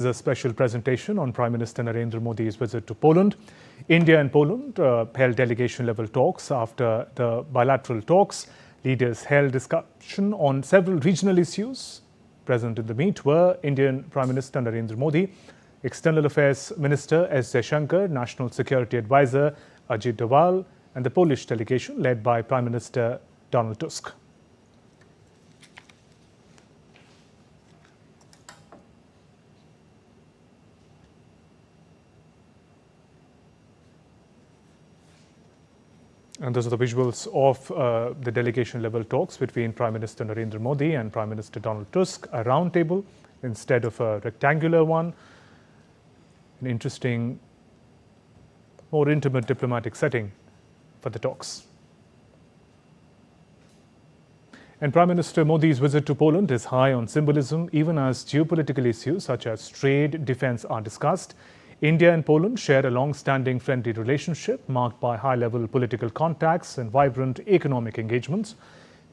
This is a special presentation on Prime Minister Narendra Modi's visit to Poland. India and Poland held delegation-level talks. After the bilateral talks, leaders held discussion on several regional issues. Present in the meet were Indian Prime Minister Narendra Modi, External Affairs Minister S. Jaishankar, National Security Advisor Ajit Doval, and the Polish delegation led by Prime Minister Donald Tusk. And those are the visuals of the delegation-level talks between Prime Minister Narendra Modi and Prime Minister Donald Tusk, a round table instead of a rectangular one. An interesting, more intimate diplomatic setting for the talks. And Prime Minister Modi's visit to Poland is high on symbolism, even as geopolitical issues such as trade, defense are discussed. India and Poland share a long-standing friendly relationship marked by high-level political contacts and vibrant economic engagements.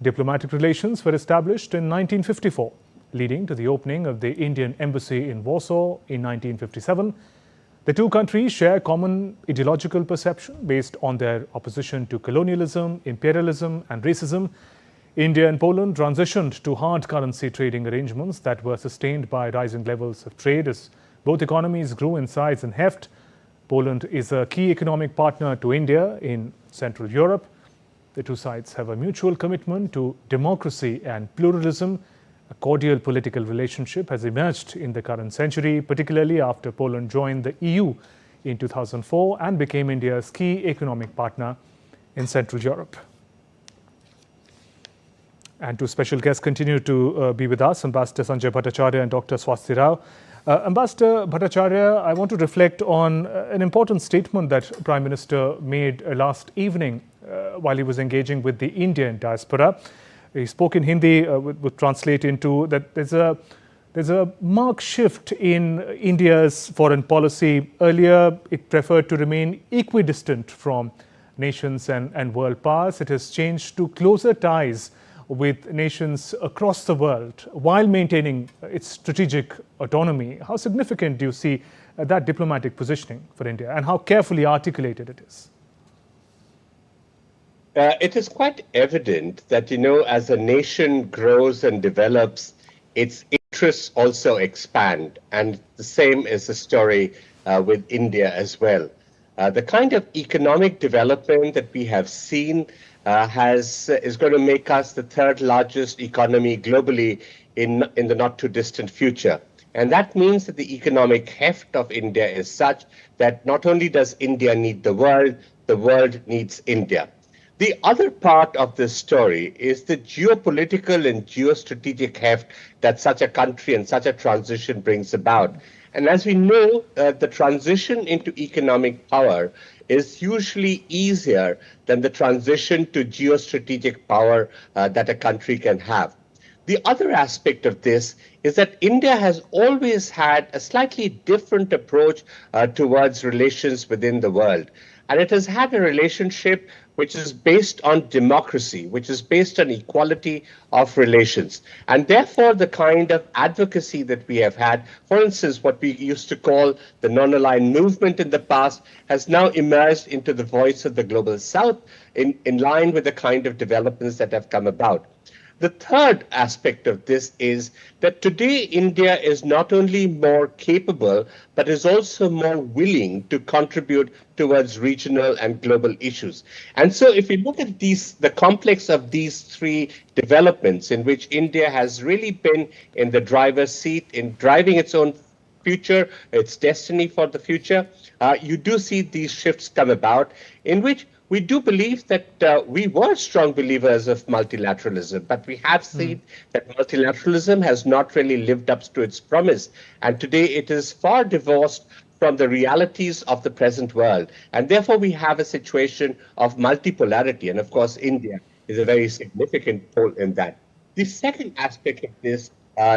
Diplomatic relations were established in 1954, leading to the opening of the Indian Embassy in Warsaw in 1957. The two countries share common ideological perception based on their opposition to colonialism, imperialism, and racism. India and Poland transitioned to hard currency trading arrangements that were sustained by rising levels of trade as both economies grew in size and heft. Poland is a key economic partner to India in Central Europe. The two sides have a mutual commitment to democracy and pluralism. A cordial political relationship has emerged in the current century, particularly after Poland joined the EU in 2004 and became India's key economic partner in Central Europe. And two special guests continue to be with us, Ambassador Sanjay Bhattacharya and Dr. Swasti Rao. Ambassador Bhattacharya, I want to reflect on an important statement that Prime Minister made last evening while he was engaging with the Indian diaspora. He spoke in Hindi, would translate into that there's a marked shift in India's foreign policy. Earlier, it preferred to remain equidistant from nations and world powers. It has changed to closer ties with nations across the world while maintaining its strategic autonomy. How significant do you see that diplomatic positioning for India, and how carefully articulated it is? It is quite evident that, as a nation grows and develops, its interests also expand. And the same is the story with India as well. The kind of economic development that we have seen is going to make us the third largest economy globally in the not too distant future. And that means that the economic heft of India is such that not only does India need the world needs India. The other part of this story is the geopolitical and geostrategic heft that such a country and such a transition brings about. And as we know, the transition into economic power is usually easier than the transition to geostrategic power that a country can have. The other aspect of this is that India has always had a slightly different approach towards relations within the world. And it has had a relationship which is based on democracy, which is based on equality of relations. And therefore, the kind of advocacy that we have had, for instance, what we used to call the non-aligned movement in the past, has now emerged into the voice of the global south in line with the kind of developments that have come about. The third aspect of this is that today India is not only more capable, but is also more willing to contribute towards regional and global issues. And so if you look at the complex of these three developments in which India has really been in the driver's seat in driving its own future, its destiny for the future, you do see these shifts come about in which we do believe that we were strong believers of multilateralism, but we have seen that multilateralism has not really lived up to its promise. And today it is far divorced from the realities of the present world. And therefore we have a situation of multipolarity. And of course, India is a very significant pole in that. The second aspect of this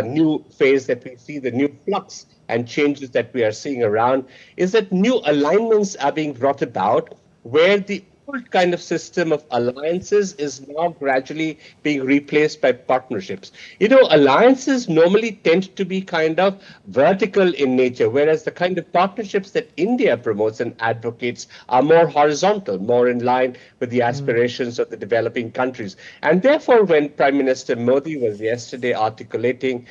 new phase that we see, the new flux and changes that we are seeing around, is that new alignments are being brought about where the old kind of system of alliances is now gradually being replaced by partnerships. Alliances normally tend to be kind of vertical in nature, whereas the kind of partnerships that India promotes and advocates are more horizontal, more in line with the aspirations of the developing countries. And therefore, when Prime Minister Modi was yesterday articulating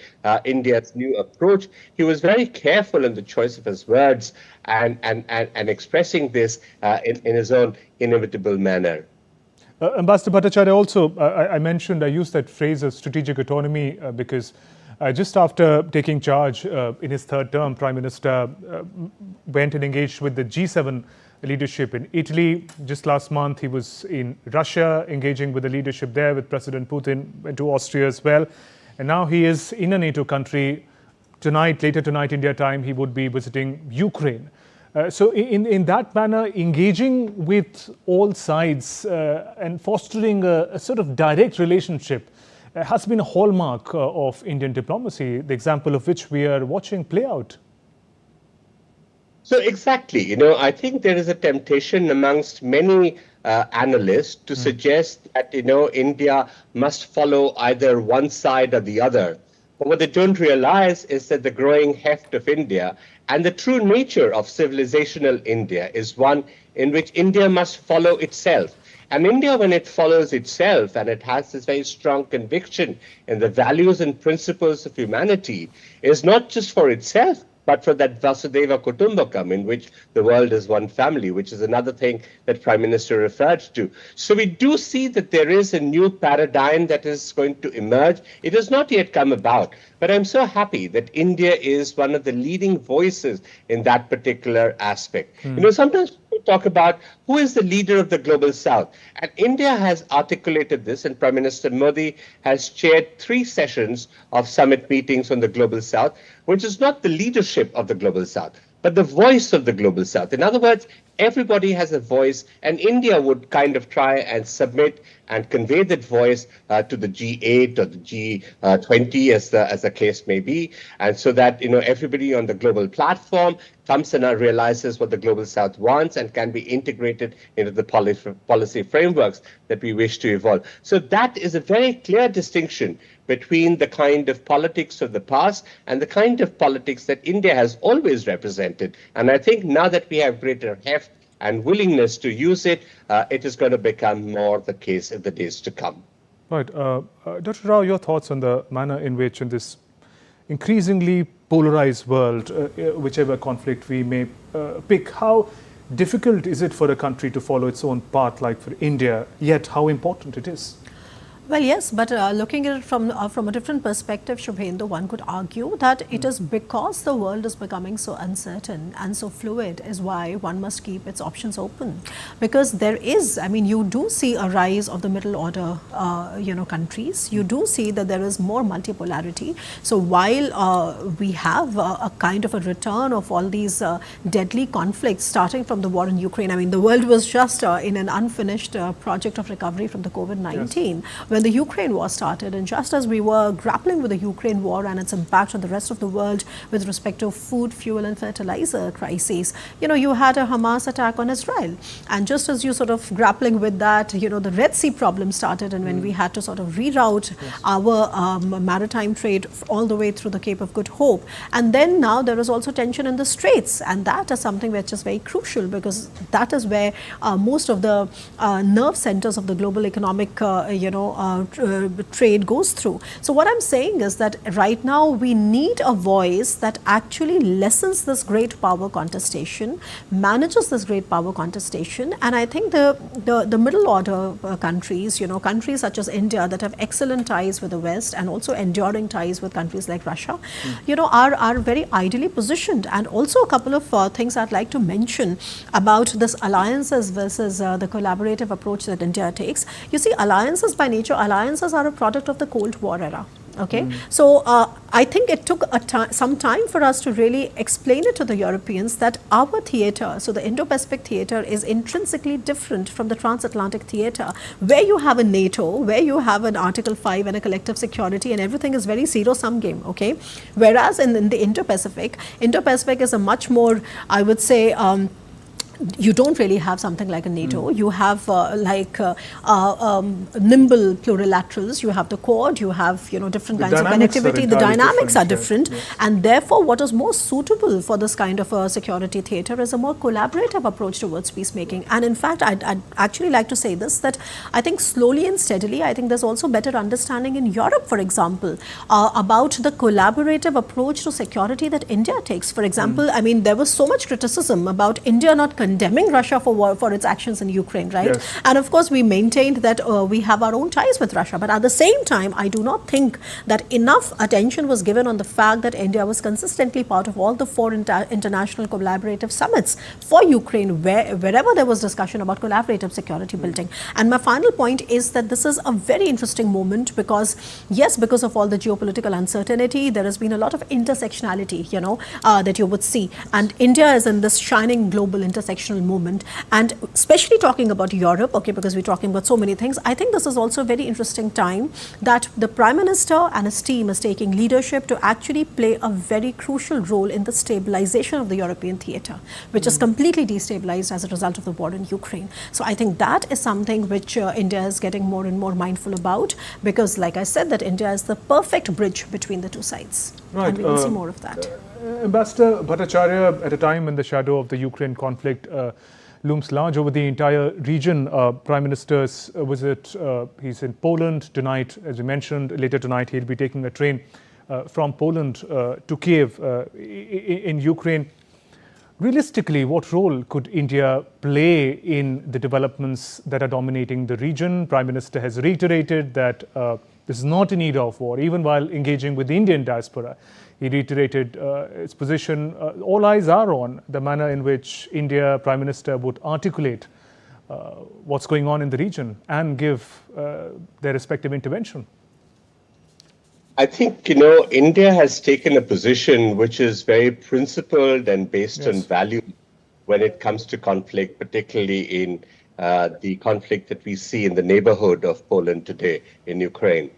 India's new approach, he was very careful in the choice of his words and expressing this in his own inimitable manner. Ambassador Bhattacharya, also, I used that phrase of strategic autonomy because just after taking charge in his third term, Prime Minister went and engaged with the G7 leadership in Italy. Just last month, he was in Russia, engaging with the leadership there, with President Putin, went to Austria as well. And now he is in a NATO country. Later tonight, India time, he would be visiting Ukraine. So in that manner, engaging with all sides and fostering a sort of direct relationship has been a hallmark of Indian diplomacy, the example of which we are watching play out. So exactly, I think there is a temptation amongst many analysts to suggest that, India must follow either one side or the other. But what they don't realize is that the growing heft of India and the true nature of civilizational India is one in which India must follow itself. And India, when it follows itself and it has this very strong conviction in the values and principles of humanity, is not just for itself, but for that Vasudhaiva Kutumbakam, in which the world is one family, which is another thing that Prime Minister referred to. So we do see that there is a new paradigm that is going to emerge. It has not yet come about, but I'm so happy that India is one of the leading voices in that particular aspect. Sometimes we talk about who is the leader of the global south, and India has articulated this, and Prime Minister Modi has chaired 3 sessions of summit meetings on the global south, which is not the leadership of the global south, but the voice of the global south. In other words, everybody has a voice, and India would kind of try and submit and convey that voice to the G8 or the G20, as the case may be, and so that everybody on the global platform comes and realizes what the global south wants and can be integrated into the policy frameworks that we wish to evolve. So that is a very clear distinction between the kind of politics of the past and the kind of politics that India has always represented. And I think now that we have greater heft and willingness to use it, it is going to become more the case in the days to come. Right. Dr. Rao, your thoughts on the manner in which in this increasingly polarized world, whichever conflict we may pick, how difficult is it for a country to follow its own path, like for India, yet how important it is? Well, yes, but looking at it from a different perspective, Shubhendu, one could argue that it is because the world is becoming so uncertain and so fluid is why one must keep its options open. Because there is, you do see a rise of the middle order, countries. You do see that there is more multipolarity. So while we have a kind of a return of all these deadly conflicts starting from the war in Ukraine, the world was just in an unfinished project of recovery from the COVID-19. Yes. When the Ukraine war started, and just as we were grappling with the Ukraine war and its impact on the rest of the world with respect to food, fuel and fertilizer crises, you had a Hamas attack on Israel. And just as you sort of grappling with that, the Red Sea problem started, and when we had to sort of reroute our maritime trade all the way through the Cape of Good Hope. And then now there is also tension in the Straits, and that is something which is very crucial because that is where most of the nerve centers of the global economic, trade goes through. So what I'm saying is that right now we need a voice that actually lessens this great power contestation, manages this great power contestation, and I think the middle order countries, countries such as India that have excellent ties with the West and also enduring ties with countries like Russia, are very ideally positioned. And also a couple of things I'd like to mention about this alliances versus the collaborative approach that India takes. You see, alliances by nature, alliances are a product of the Cold War era. Okay, so I think it took some time for us to really explain it to the Europeans that our theatre, so the Indo-Pacific theatre, is intrinsically different from the transatlantic theatre, where you have a NATO, where you have an Article 5 and a collective security, and everything is very zero-sum game. Okay, whereas in the Indo-Pacific is a much more, I would say, you don't really have something like a NATO. You have nimble plurilaterals. You have the Quad. You have different kinds of connectivity. The dynamics are different, yes. And therefore, what is more suitable for this kind of a security theatre is a more collaborative approach towards peacemaking. And in fact, I'd actually like to say this, that I think slowly and steadily, I think there's also better understanding in Europe, for example, about the collaborative approach to security that India takes. For example, I mean, there was so much criticism about India not condemning Russia for its actions in Ukraine, right? Yes. And of course, we maintained that we have our own ties with Russia. But at the same time, I do not think that enough attention was given on the fact that India was consistently part of all the 4 international collaborative summits for Ukraine, wherever there was discussion about collaborative security building. And my final point is that this is a very interesting moment because, yes, because of all the geopolitical uncertainty, there has been a lot of intersectionality, that you would see. And India is in this shining global intersectional moment. And especially talking about Europe, okay, because we're talking about so many things, I think this is also a very interesting time that the Prime Minister and his team is taking leadership to actually play a very crucial role in the stabilization of the European theatre, which is completely destabilized as a result of the war in Ukraine. So I think that is something which India is getting more and more mindful about, because like I said, that India is the perfect bridge between the two sides. Right. And we will see more of that. Ambassador Bhattacharya, at a time when the shadow of the Ukraine conflict looms large over the entire region, Prime Minister's visit, he's in Poland tonight, as you mentioned. Later tonight, he'll be taking a train from Poland to Kiev in Ukraine. Realistically, what role could India play in the developments that are dominating the region? Prime Minister has reiterated that this is not in need of war, even while engaging with the Indian diaspora. He reiterated its position. All eyes are on the manner in which India Prime Minister would articulate what's going on in the region and give their respective intervention. I think, India has taken a position which is very principled and based on value when it comes to conflict, particularly in the conflict that we see in the neighborhood of Poland today in Ukraine.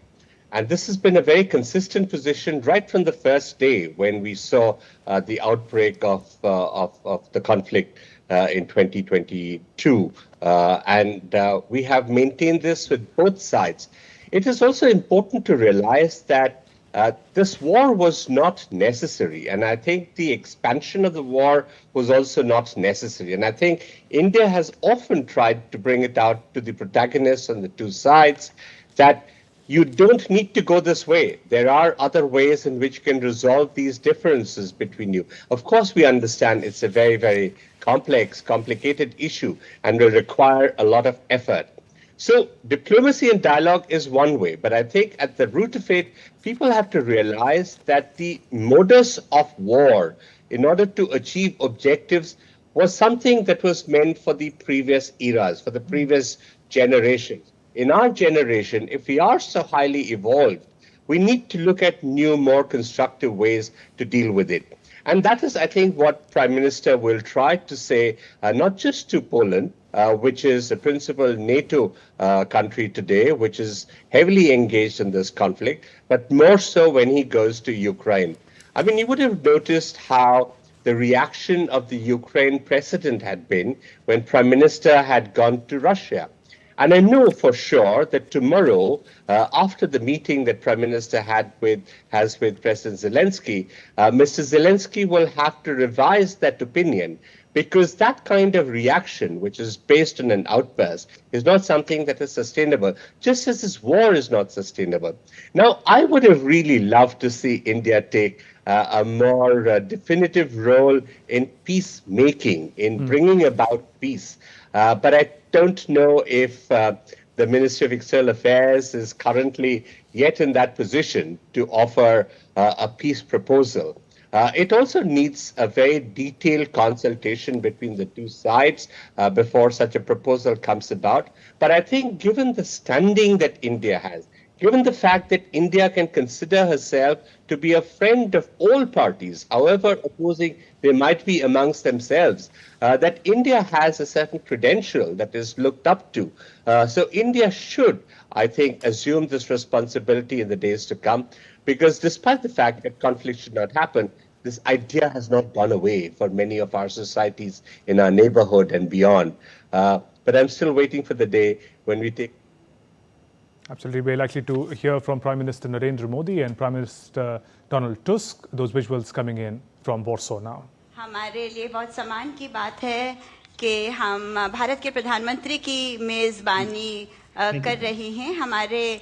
And this has been a very consistent position right from the first day when we saw the outbreak of the conflict in 2022. And we have maintained this with both sides. It is also important to realize that this war was not necessary. And I think the expansion of the war was also not necessary. And I think India has often tried to bring it out to the protagonists on the two sides that you don't need to go this way. There are other ways in which you can resolve these differences between you. Of course, we understand it's a very, very complicated issue and will require a lot of effort. So diplomacy and dialogue is one way, but I think at the root of it, people have to realize that the modus of war, in order to achieve objectives, was something that was meant for the previous eras, for the previous generations. In our generation, if we are so highly evolved, we need to look at new, more constructive ways to deal with it. And that is, I think, what Prime Minister will try to say, not just to Poland, which is a principal NATO country today, which is heavily engaged in this conflict, but more so when he goes to Ukraine. I mean, you would have noticed how the reaction of the Ukraine president had been when Prime Minister had gone to Russia. And I know for sure that tomorrow, after the meeting that Prime Minister has with President Zelensky, Mr. Zelensky will have to revise that opinion, because that kind of reaction, which is based on an outburst, is not something that is sustainable, just as this war is not sustainable. Now, I would have really loved to see India take a more definitive role in peacemaking, in bringing about peace. But I don't know if the Ministry of External Affairs is currently yet in that position to offer a peace proposal. It also needs a very detailed consultation between the two sides before such a proposal comes about. But I think given the standing that India has, given the fact that India can consider herself to be a friend of all parties, however opposing they might be amongst themselves, that India has a certain credential that is looked up to. So India should, I think, assume this responsibility in the days to come, because despite the fact that conflict should not happen, this idea has not gone away for many of our societies in our neighborhood and beyond. But I'm still waiting for the day when we take. Absolutely. We're likely to hear from Prime Minister Narendra Modi and Prime Minister Donald Tusk. Those visuals coming in from Warsaw now. हमारे लिए बहुत सम्मान की बात है कि हम भारत के प्रधानमंत्री की मेज़बानी कर रही हैं। हमारे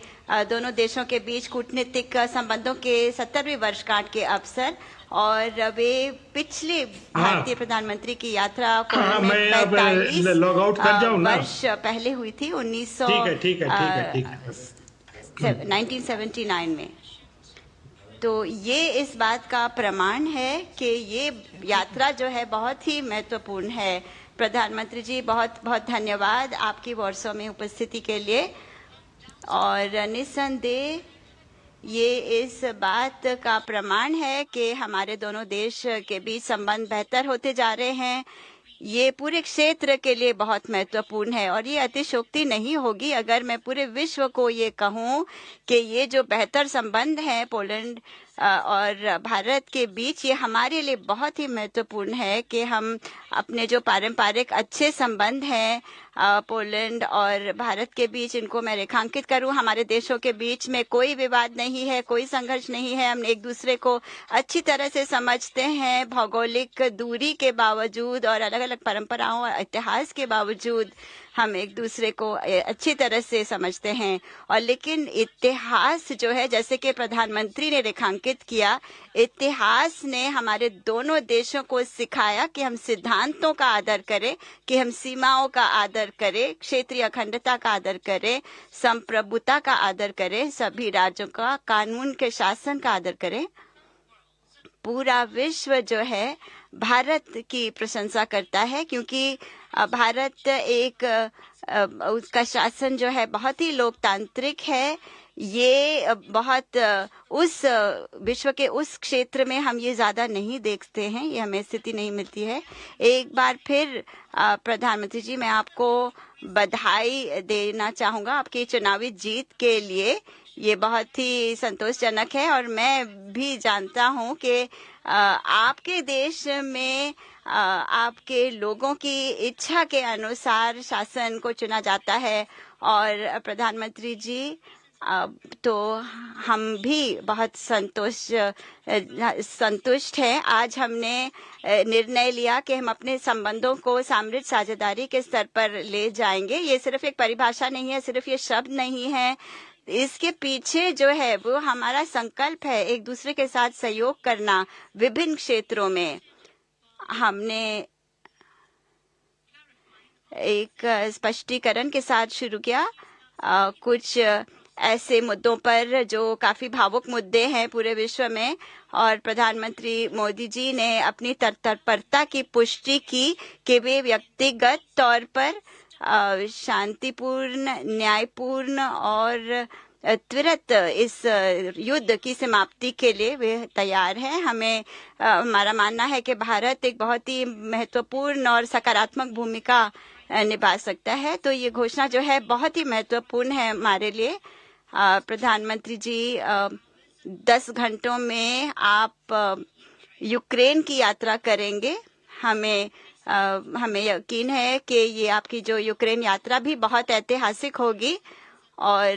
दोनों देशों के बीच कूटनीतिक संबंधों के 70वीं वर्षगांठ के अवसर और वे पिछले भारतीय प्रधानमंत्री की यात्रा पोलैंड में 45 वर्ष पहले हुई थी 1979 में। तो ये इस बात का प्रमाण है कि ये यात्रा जो है बहुत ही महत्वपूर्ण है। प्रधानमंत्री जी बहुत बहुत धन्यवाद आपकी वॉर्सो में उपस्थिति के लिए और निस्संदेह ये इस बात का प्रमाण है कि हमारे दोनों देश के बीच संबंध बेहतर होते जा रहे हैं। ये पूरे क्षेत्र के लिए बहुत महत्वपूर्ण है और ये अतिशयोक्ति नहीं होगी अगर मैं पूरे विश्व को ये कहूँ कि ये जो बेहतर संबंध हैं पोलैंड और भारत के बीच ये हमारे लिए बहुत ही महत्वपूर्ण है कि हम अपने जो पारंपरिक अच्छे संबंध हैं पोलैंड और भारत के बीच इनको मैं रेखांकित करूं। हमारे देशों के बीच में कोई विवाद नहीं है, कोई संघर्ष नहीं है। हम एक दूसरे को अच्छी तरह से समझते हैं भौगोलिक दूरी के बावजूद और अलग अलग परंपराओं और इतिहास के बावजूद हम एक दूसरे को अच्छी तरह से समझते हैं। और लेकिन इतिहास जो है जैसे कि प्रधानमंत्री ने रेखांकित किया, इतिहास ने हमारे दोनों देशों को सिखाया कि हम सिद्धांतों का आदर करें, कि हम सीमाओं का आदर करें, क्षेत्रीय अखंडता का आदर करें, संप्रभुता का आदर करें, सभी राज्यों का कानून के शासन का आदर करें। पूरा विश्व जो है भारत की प्रशंसा करता है क्योंकि भारत एक उसका शासन जो है बहुत ही लोकतांत्रिक है। ये बहुत उस विश्व के उस क्षेत्र में हम ये ज़्यादा नहीं देखते हैं, ये हमें स्थिति नहीं मिलती है। एक बार फिर प्रधानमंत्री जी मैं आपको बधाई देना चाहूँगा आपकी चुनावी जीत के लिए। ये बहुत ही संतोषजनक है और मैं भी जानता हूँ कि आपके देश में आपके लोगों की इच्छा के अनुसार शासन को चुना जाता है। और प्रधानमंत्री जी तो हम भी बहुत संतुष्ट हैं। आज हमने निर्णय लिया कि हम अपने संबंधों को सामरिक साझेदारी के स्तर पर ले जाएंगे। ये सिर्फ एक परिभाषा नहीं है, सिर्फ ये शब्द नहीं है, इसके पीछे जो है वो हमारा संकल्प है एक दूसरे के साथ सहयोग करना विभिन्न क्षेत्रों में। हमने एक स्पष्टीकरण के साथ शुरू किया कुछ ऐसे मुद्दों पर जो काफ़ी भावुक मुद्दे हैं पूरे विश्व में और प्रधानमंत्री मोदी जी ने अपनी तत्परता की पुष्टि की कि वे व्यक्तिगत तौर पर शांतिपूर्ण, न्यायपूर्ण और त्वरित इस युद्ध की समाप्ति के लिए वे तैयार हैं। हमें हमारा मानना है कि भारत एक बहुत ही महत्वपूर्ण और सकारात्मक भूमिका निभा सकता है। तो ये घोषणा जो है बहुत ही महत्वपूर्ण है हमारे लिए। प्रधानमंत्री जी 10 घंटों में आप यूक्रेन की यात्रा करेंगे। हमें यकीन है कि ये आपकी जो यूक्रेन यात्रा भी बहुत ऐतिहासिक होगी। और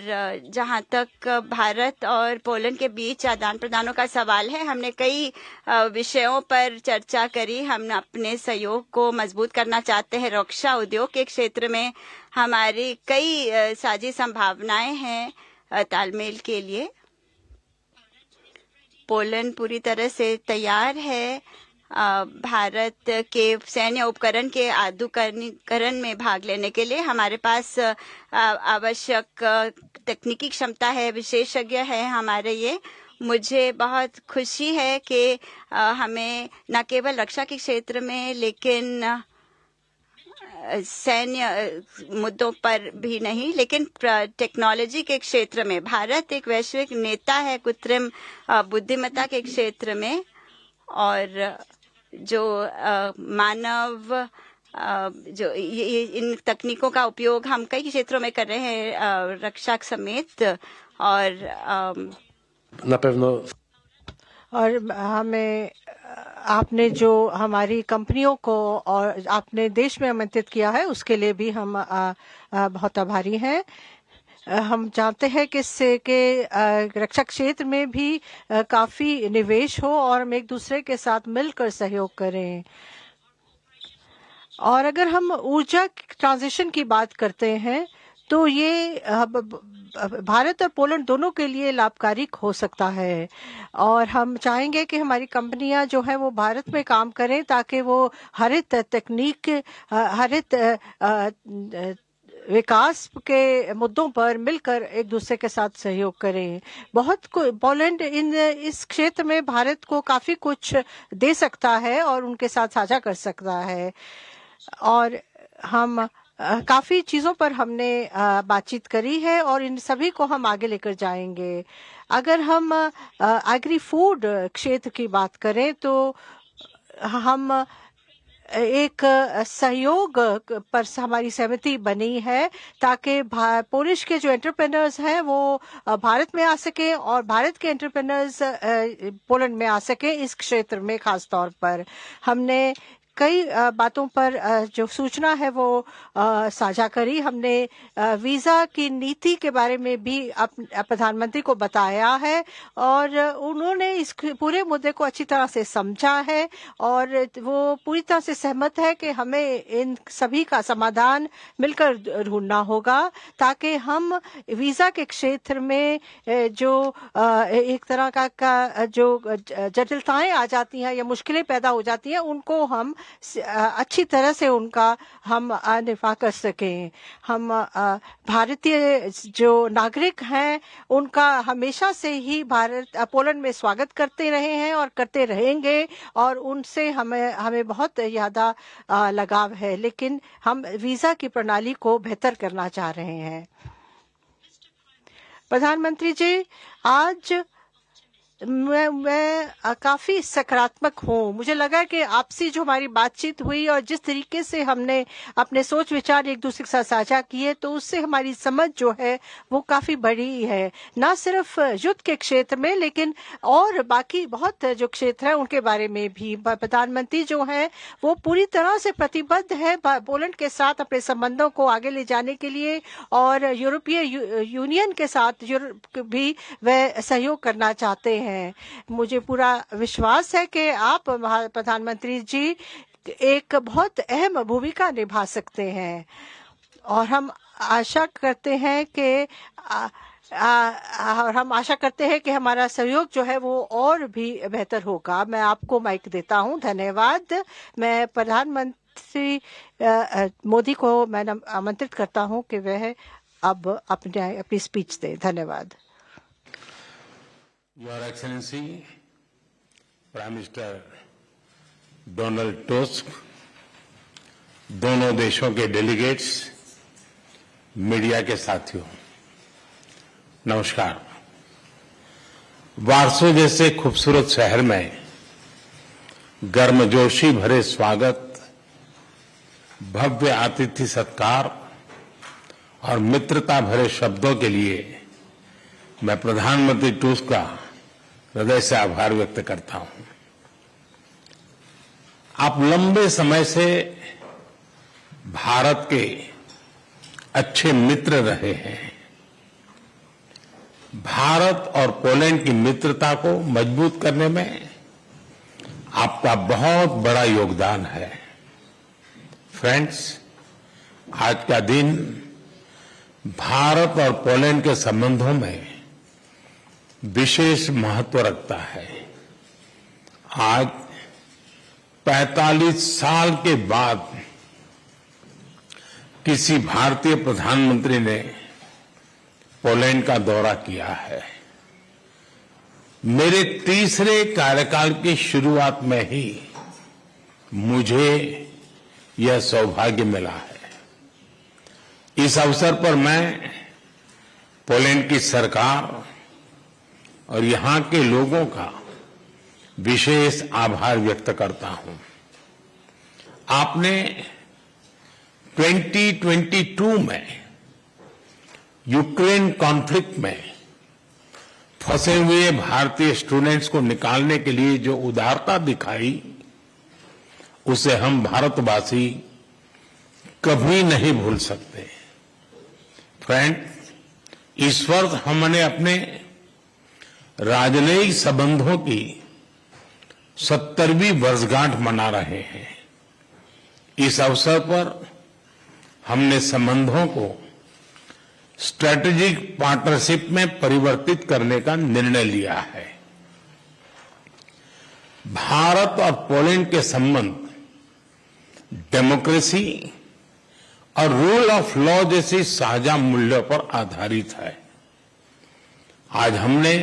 जहाँ तक भारत और पोलैंड के बीच आदान प्रदानों का सवाल है, हमने कई विषयों पर चर्चा करी। हम अपने सहयोग को मजबूत करना चाहते हैं। रक्षा उद्योग के क्षेत्र में हमारी कई साझी संभावनाएं हैं तालमेल के लिए। पोलैंड पूरी तरह से तैयार है भारत के सैन्य उपकरण के आधुनिकीकरण में भाग लेने के लिए। हमारे पास आवश्यक तकनीकी क्षमता है, विशेषज्ञ है हमारे ये। मुझे बहुत खुशी है कि हमें न केवल रक्षा के क्षेत्र में लेकिन सैन्य मुद्दों पर भी नहीं लेकिन टेक्नोलॉजी के क्षेत्र में भारत एक वैश्विक नेता है कृत्रिम बुद्धिमत्ता के क्षेत्र में। और जो मानव जो इन तकनीकों का उपयोग हम कई क्षेत्रों में कर रहे हैं रक्षा समेत। और Na pewno. और हमें आपने जो हमारी कंपनियों को और आपने देश में आमंत्रित किया है उसके लिए भी हम बहुत आभारी हैं। हम जानते हैं कि इससे के रक्षा क्षेत्र में भी काफी निवेश हो और हम एक दूसरे के साथ मिलकर सहयोग करें। और अगर हम ऊर्जा ट्रांजिशन की बात करते हैं तो ये भारत और पोलैंड दोनों के लिए लाभकारी हो सकता है और हम चाहेंगे कि हमारी कंपनियां जो है वो भारत में काम करें ताकि वो हरित तकनीक, हरित विकास के मुद्दों पर मिलकर एक दूसरे के साथ सहयोग करें। पोलैंड इस क्षेत्र में भारत को काफी कुछ दे सकता है और उनके साथ साझा कर सकता है और हम काफी चीजों पर हमने बातचीत करी है और इन सभी को हम आगे लेकर जाएंगे। अगर हम एग्री फूड क्षेत्र की बात करें तो हम एक सहयोग पर हमारी सहमति बनी है ताकि पोलिश के जो एंटरप्रेन्योर्स हैं वो भारत में आ सके और भारत के एंटरप्रेन्योर्स पोलैंड में आ सके। इस क्षेत्र में खास तौर पर हमने कई बातों पर जो सूचना है वो साझा करी। हमने वीजा की नीति के बारे में भी प्रधानमंत्री को बताया है और उन्होंने इस पूरे मुद्दे को अच्छी तरह से समझा है और वो पूरी तरह से सहमत है कि हमें इन सभी का समाधान मिलकर ढूंढना होगा ताकि हम वीजा के क्षेत्र में जो एक तरह का जो जटिलताएं आ जाती हैं या मुश्किलें पैदा हो जाती हैं उनको हम अच्छी तरह से उनका हम निफा कर सकें। हम भारतीय जो नागरिक हैं उनका हमेशा से ही पोलैंड में स्वागत करते रहे हैं और करते रहेंगे और उनसे हमें बहुत ज्यादा लगाव है, लेकिन हम वीजा की प्रणाली को बेहतर करना चाह रहे हैं। प्रधानमंत्री जी, आज मैं काफी सकारात्मक हूँ। मुझे लगा कि आपसी जो हमारी बातचीत हुई और जिस तरीके से हमने अपने सोच विचार एक दूसरे के साथ साझा किए तो उससे हमारी समझ जो है वो काफी बड़ी है, ना सिर्फ युद्ध के क्षेत्र में लेकिन और बाकी बहुत जो क्षेत्र है उनके बारे में भी। प्रधानमंत्री जो है वो पूरी तरह से प्रतिबद्ध है पोलैंड के साथ अपने संबंधों को आगे ले जाने के लिए और यूरोपीय यूनियन के साथ भी वह सहयोग करना चाहते हैं। मुझे पूरा विश्वास है कि आप प्रधानमंत्री जी एक बहुत अहम भूमिका निभा सकते हैं और हम आशा करते हैं कि हमारा सहयोग जो है वो और भी बेहतर होगा। मैं आपको माइक देता हूं। धन्यवाद। मैं प्रधानमंत्री मोदी को मैं आमंत्रित करता हूं कि वह अब अपनी स्पीच दें। धन्यवाद। Your Excellency, Prime Minister Donald tusk, दोनों देशों के डेलीगेट्स, मीडिया के साथियों, नमस्कार। वारसो जैसे खूबसूरत शहर में गर्मजोशी भरे स्वागत, भव्य आतिथ्य सत्कार और मित्रता भरे शब्दों के लिए मैं प्रधानमंत्री टस्क का हृदय से आभार व्यक्त करता हूं। आप लंबे समय से भारत के अच्छे मित्र रहे हैं। भारत और पोलैंड की मित्रता को मजबूत करने में आपका बहुत बड़ा योगदान है। फ्रेंड्स, आज का दिन भारत और पोलैंड के संबंधों में विशेष महत्व रखता है। आज 45 साल के बाद किसी भारतीय प्रधानमंत्री ने पोलैंड का दौरा किया है। मेरे तीसरे कार्यकाल की शुरुआत में ही मुझे यह सौभाग्य मिला है। इस अवसर पर मैं पोलैंड की सरकार और यहां के लोगों का विशेष आभार व्यक्त करता हूं। आपने 2022 में यूक्रेन कॉन्फ्लिक्ट में फंसे हुए भारतीय स्टूडेंट्स को निकालने के लिए जो उदारता दिखाई, उसे हम भारतवासी कभी नहीं भूल सकते। फ्रेंड, इस वर्ष हमने अपने राजनयिक संबंधों की 70वीं वर्षगांठ मना रहे हैं। इस अवसर पर हमने संबंधों को स्ट्रेटेजिक पार्टनरशिप में परिवर्तित करने का निर्णय लिया है। भारत और पोलैंड के संबंध डेमोक्रेसी और रूल ऑफ लॉ जैसी साझा मूल्यों पर आधारित है। आज हमने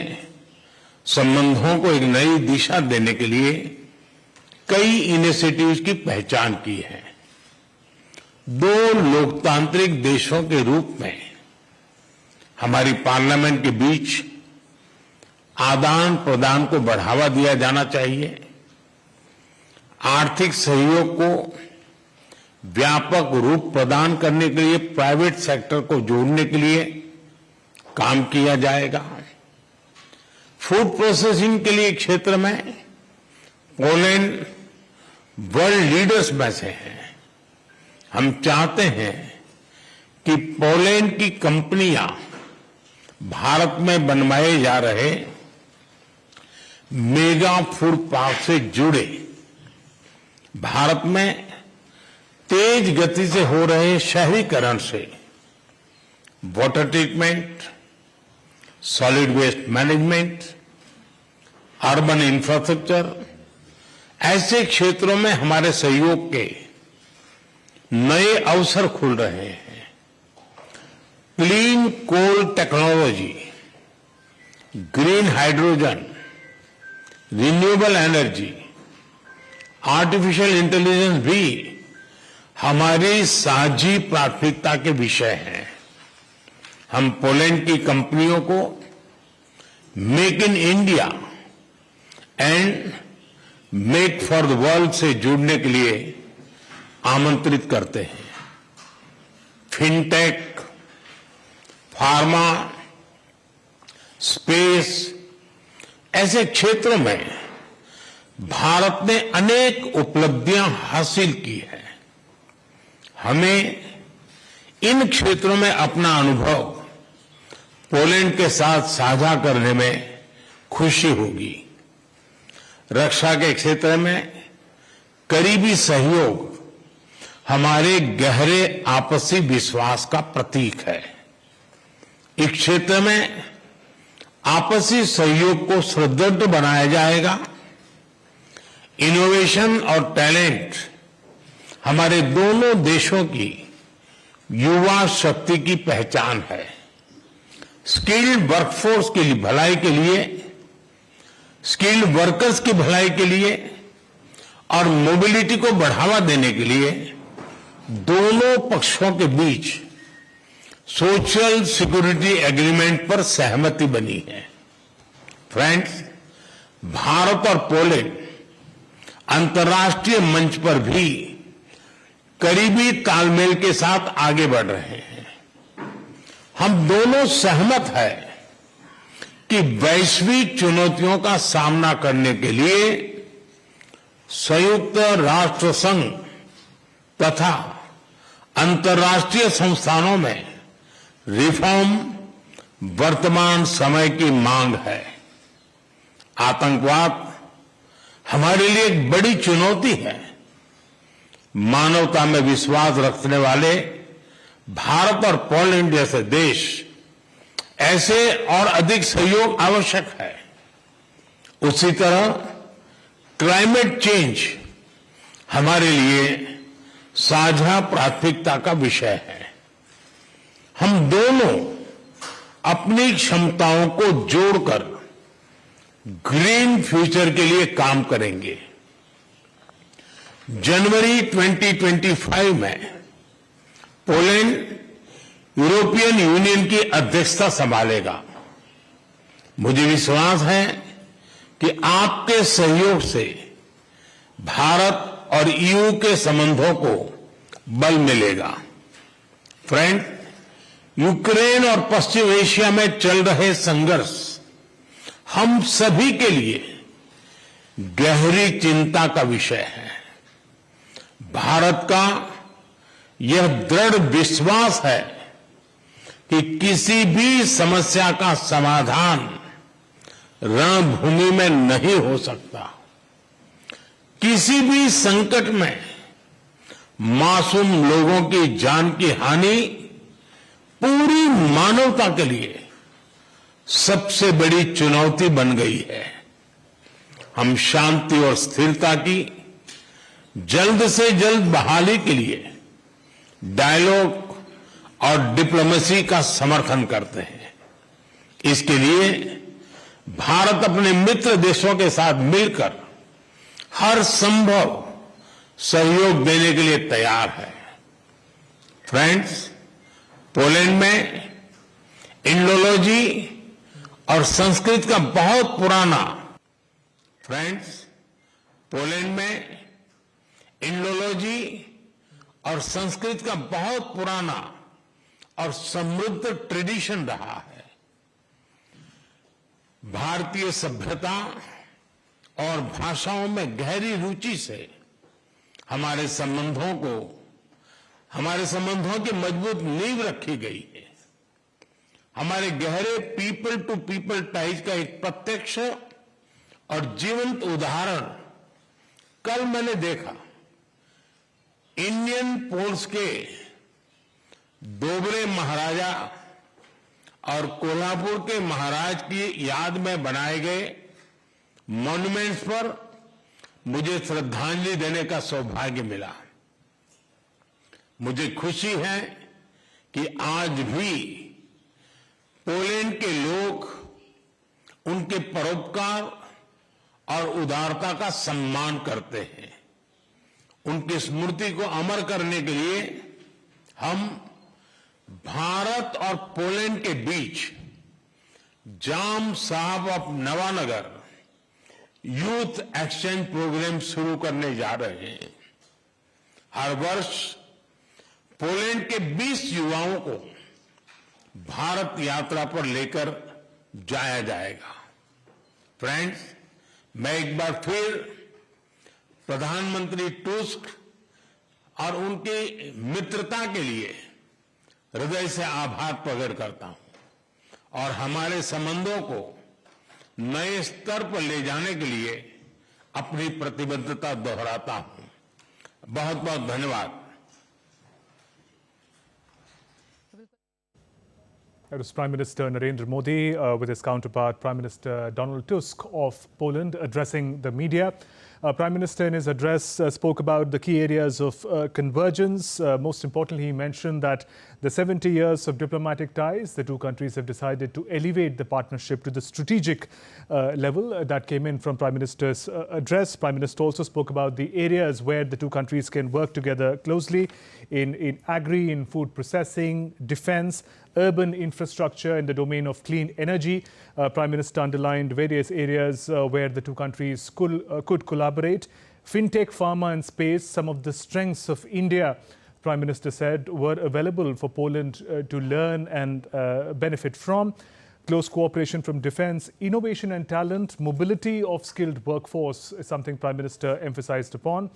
संबंधों को एक नई दिशा देने के लिए कई इनिशिएटिव्स की पहचान की है। दो लोकतांत्रिक देशों के रूप में हमारी पार्लियामेंट के बीच आदान प्रदान को बढ़ावा दिया जाना चाहिए। आर्थिक सहयोग को व्यापक रूप प्रदान करने के लिए प्राइवेट सेक्टर को जोड़ने के लिए काम किया जाएगा। फूड प्रोसेसिंग के लिए क्षेत्र में पोलैंड वर्ल्ड लीडर्स में से है। हम चाहते हैं कि पोलैंड की कंपनियां भारत में बनवाए जा रहे मेगा फूड पार्क से जुड़े। भारत में तेज गति से हो रहे शहरीकरण से water treatment, solid waste management, urban infrastructure, ऐसे क्षेत्रों में हमारे सहयोग के नए अवसर खुल रहे हैं। Clean coal technology, green hydrogen, renewable energy, artificial intelligence भी हमारी साझी प्राथमिकता के विषय हैं। हम पोलैंड की कंपनियों को make in India and make for the world से जुड़ने के लिए आमंत्रित करते हैं। फिनटेक, फार्मा, स्पेस, ऐसे क्षेत्रों में भारत ने अनेक उपलब्धियां हासिल की है। हमें इन क्षेत्रों में अपना अनुभव पोलैंड के साथ साझा करने में खुशी होगी। रक्षा के क्षेत्र में करीबी सहयोग हमारे गहरे आपसी विश्वास का प्रतीक है। इस क्षेत्र में आपसी सहयोग को सुदृढ़ बनाया जाएगा। इनोवेशन और टैलेंट हमारे दोनों देशों की युवा शक्ति की पहचान है। स्किल्ड वर्कफोर्स की भलाई के लिए, स्किल्ड वर्कर्स की भलाई के लिए और मोबिलिटी को बढ़ावा देने के लिए दोनों पक्षों के बीच सोशल सिक्योरिटी एग्रीमेंट पर सहमति बनी है। फ्रेंड्स, भारत और पोलैंड अंतर्राष्ट्रीय मंच पर भी करीबी तालमेल के साथ आगे बढ़ रहे हैं। हम दोनों सहमत हैं कि वैश्विक चुनौतियों का सामना करने के लिए संयुक्त राष्ट्र संघ तथा अंतर्राष्ट्रीय संस्थानों में रिफॉर्म वर्तमान समय की मांग है। आतंकवाद हमारे लिए एक बड़ी चुनौती है। मानवता में विश्वास रखने वाले भारत और पोलैंड जैसे देश ऐसे और अधिक सहयोग आवश्यक है। उसी तरह क्लाइमेट चेंज हमारे लिए साझा प्राथमिकता का विषय है। हम दोनों अपनी क्षमताओं को जोड़कर ग्रीन फ्यूचर के लिए काम करेंगे। जनवरी 2025 में पोलैंड यूरोपियन यूनियन की अध्यक्षता संभालेगा। मुझे विश्वास है कि आपके सहयोग से भारत और ईयू के संबंधों को बल मिलेगा। फ्रेंड, यूक्रेन और पश्चिम एशिया में चल रहे संघर्ष हम सभी के लिए गहरी चिंता का विषय है। भारत का यह दृढ़ विश्वास है कि किसी भी समस्या का समाधान रणभूमि में नहीं हो सकता। किसी भी संकट में मासूम लोगों की जान की हानि पूरी मानवता के लिए सबसे बड़ी चुनौती बन गई है। हम शांति और स्थिरता की जल्द से जल्द बहाली के लिए डायलॉग और डिप्लोमेसी का समर्थन करते हैं। इसके लिए भारत अपने मित्र देशों के साथ मिलकर हर संभव सहयोग देने के लिए तैयार है। फ्रेंड्स, पोलैंड में इंडोलॉजी और संस्कृत का बहुत पुराना और संस्कृत का बहुत पुराना और समृद्ध ट्रेडिशन रहा है। भारतीय सभ्यता और भाषाओं में गहरी रुचि से हमारे संबंधों की मजबूत नींव रखी गई है। हमारे गहरे पीपल टू पीपल टाइज का एक प्रत्यक्ष और जीवंत उदाहरण कल मैंने देखा। इंडियन पोल्स के दोबरे महाराजा और कोल्हापुर के महाराज की याद में बनाए गए मॉन्यूमेंट्स पर मुझे श्रद्धांजलि देने का सौभाग्य मिला। मुझे खुशी है कि आज भी पोलैंड के लोग उनके परोपकार और उदारता का सम्मान करते हैं। उनकी स्मृति को अमर करने के लिए हम भारत और पोलैंड के बीच Jam Saheb of Nawanagar youth exchange programme शुरू करने जा रहे हैं। हर वर्ष पोलैंड के 20 युवाओं को भारत यात्रा पर लेकर जाया जाएगा। फ्रेंड्स, मैं एक बार फिर प्रधानमंत्री टुस्क और उनकी मित्रता के लिए हृदय से आभार प्रकट करता हूं और हमारे संबंधों को नए स्तर पर ले जाने के लिए अपनी प्रतिबद्धता दोहराता हूं। बहुत बहुत धन्यवाद। That was Prime Minister Narendra Modi with his counterpart Prime Minister Donald Tusk of Poland addressing the media. Prime Minister in his address spoke about the key areas of convergence. Most importantly, he mentioned that the 70 years of diplomatic ties, the two countries have decided to elevate the partnership to the strategic level. That came in from Prime Minister's address. Prime Minister also spoke about the areas where the two countries can work together closely in agri, in food processing, defense, urban infrastructure, in the domain of clean energy. Prime Minister underlined various areas where the two countries could collaborate. Fintech, pharma and space, some of the strengths of India, Prime Minister said, were available for Poland to learn and benefit from. Close cooperation from defense, innovation and talent, mobility of skilled workforce is something Prime Minister emphasized upon.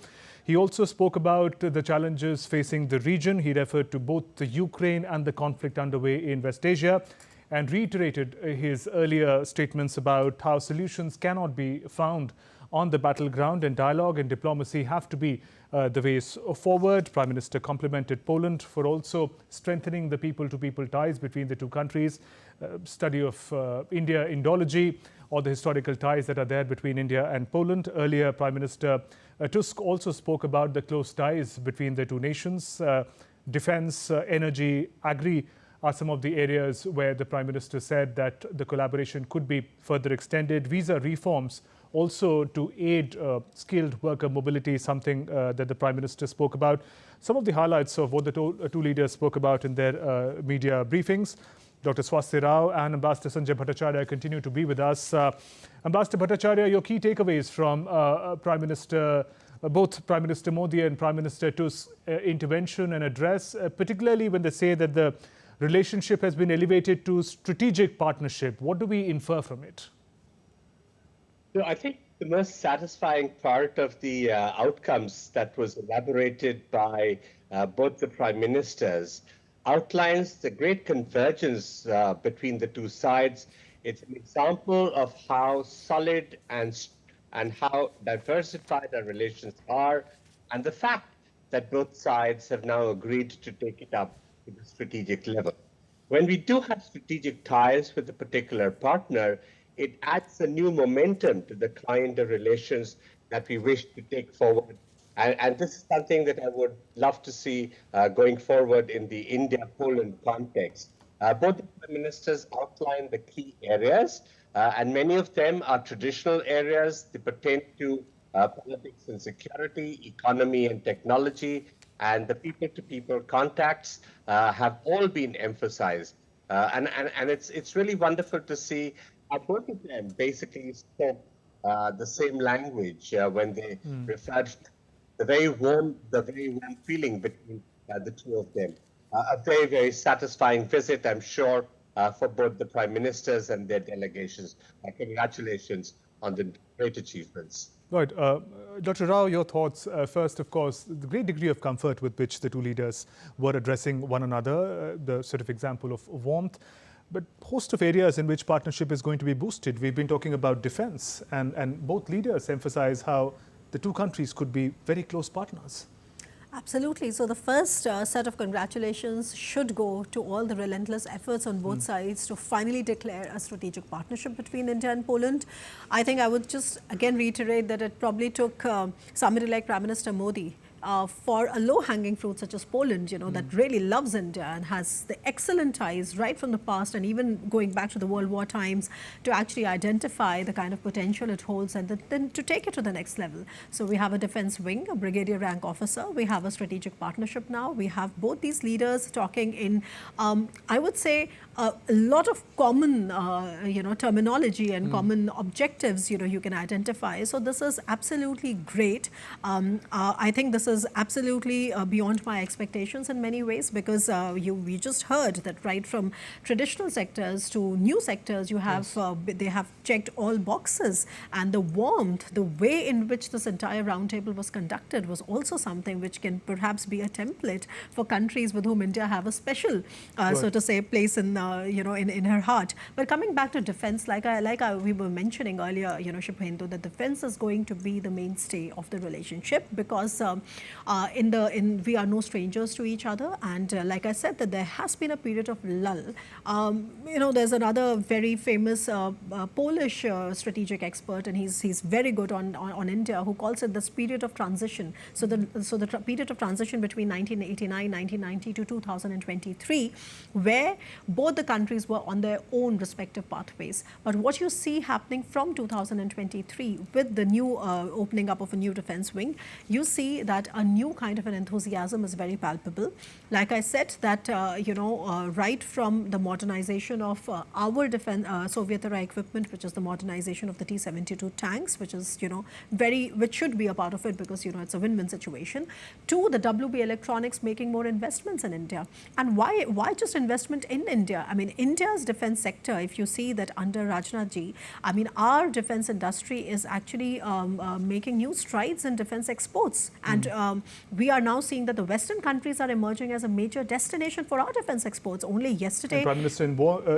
He also spoke about the challenges facing the region. He referred to both the Ukraine and the conflict underway in West Asia and reiterated his earlier statements about how solutions cannot be found on the battleground and dialogue and diplomacy have to be the ways forward. Prime Minister complimented Poland for also strengthening the people-to-people ties between the two countries, study of India Indology or the historical ties that are there between India and Poland. Earlier, Prime Minister Tusk also spoke about the close ties between the two nations. Defense, energy, agri are some of the areas where the Prime Minister said that the collaboration could be further extended. Visa reforms also to aid skilled worker mobility, something that the Prime Minister spoke about. Some of the highlights of what the two leaders spoke about in their media briefings. Dr. Swasthi Rao and Ambassador Sanjay Bhattacharya continue to be with us. Ambassador Bhattacharya, your key takeaways from both Prime Minister Modi and Prime Minister Tusk's intervention and address, particularly when they say that the relationship has been elevated to strategic partnership. What do we infer from it? So I think the most satisfying part of the outcomes that was elaborated by both the prime ministers outlines the great convergence between the two sides. It's an example of how solid and how diversified our relations are, and the fact that both sides have now agreed to take it up to the strategic level. When we do have strategic ties with a particular partner, it adds a new momentum to the kind of relations that we wish to take forward. And this is something that I would love to see going forward in the India-Poland context. Both the prime ministers outlined the key areas, and many of them are traditional areas. They pertain to politics and security, economy and technology, and the people-to-people contacts have all been emphasized. And it's really wonderful to see how both of them basically spoke the same language when they referred to the very warm feeling between the two of them. A very, very satisfying visit, I'm sure, for both the prime ministers and their delegations. Congratulations on the great achievements. Right. Dr. Rao, your thoughts. First, of course, the great degree of comfort with which the two leaders were addressing one another, the sort of example of warmth. But host of areas in which partnership is going to be boosted. We've been talking about defense, and both leaders emphasize how the two countries could be very close partners. Absolutely. So the first set of congratulations should go to all the relentless efforts on both sides to finally declare a strategic partnership between India and Poland. I think I would just again reiterate that it probably took somebody like Prime Minister Modi for a low-hanging fruit such as Poland, that really loves India and has the excellent ties right from the past and even going back to the World War times to actually identify the kind of potential it holds and then to take it to the next level. So we have a defense wing, a brigadier rank officer. We have a strategic partnership now. We have both these leaders talking in, I would say, a lot of common, terminology and common objectives, you can identify. So this is absolutely great. I think this is absolutely beyond my expectations in many ways because we just heard that right from traditional sectors to new sectors, you have they have checked all boxes, and the warmth, the way in which this entire roundtable was conducted was also something which can perhaps be a template for countries with whom India have a special, so to say, place in in her heart. But coming back to defense, we were mentioning earlier, Shubhendu, that defense is going to be the mainstay of the relationship because we are no strangers to each other, and like I said, that there has been a period of lull. There's another very famous Polish strategic expert, and he's very good on India, who calls it this period of transition. So the period of transition between 1989, 1990 to 2023, where both the countries were on their own respective pathways. But what you see happening from 2023 with the new opening up of a new defense wing, you see that a new kind of an enthusiasm is very palpable. Like I said, that right from the modernization of our defense Soviet-era equipment, which is the modernization of the T-72 tanks, which is which should be a part of it because it's a win-win situation, to the WB Electronics making more investments in India. And why just investment in India? I mean, India's defense sector, if you see that under Rajnath ji, I mean, our defense industry is actually making new strides in defense exports. And we are now seeing that the Western countries are emerging as a major destination for our defense exports. Only yesterday, and Prime Minister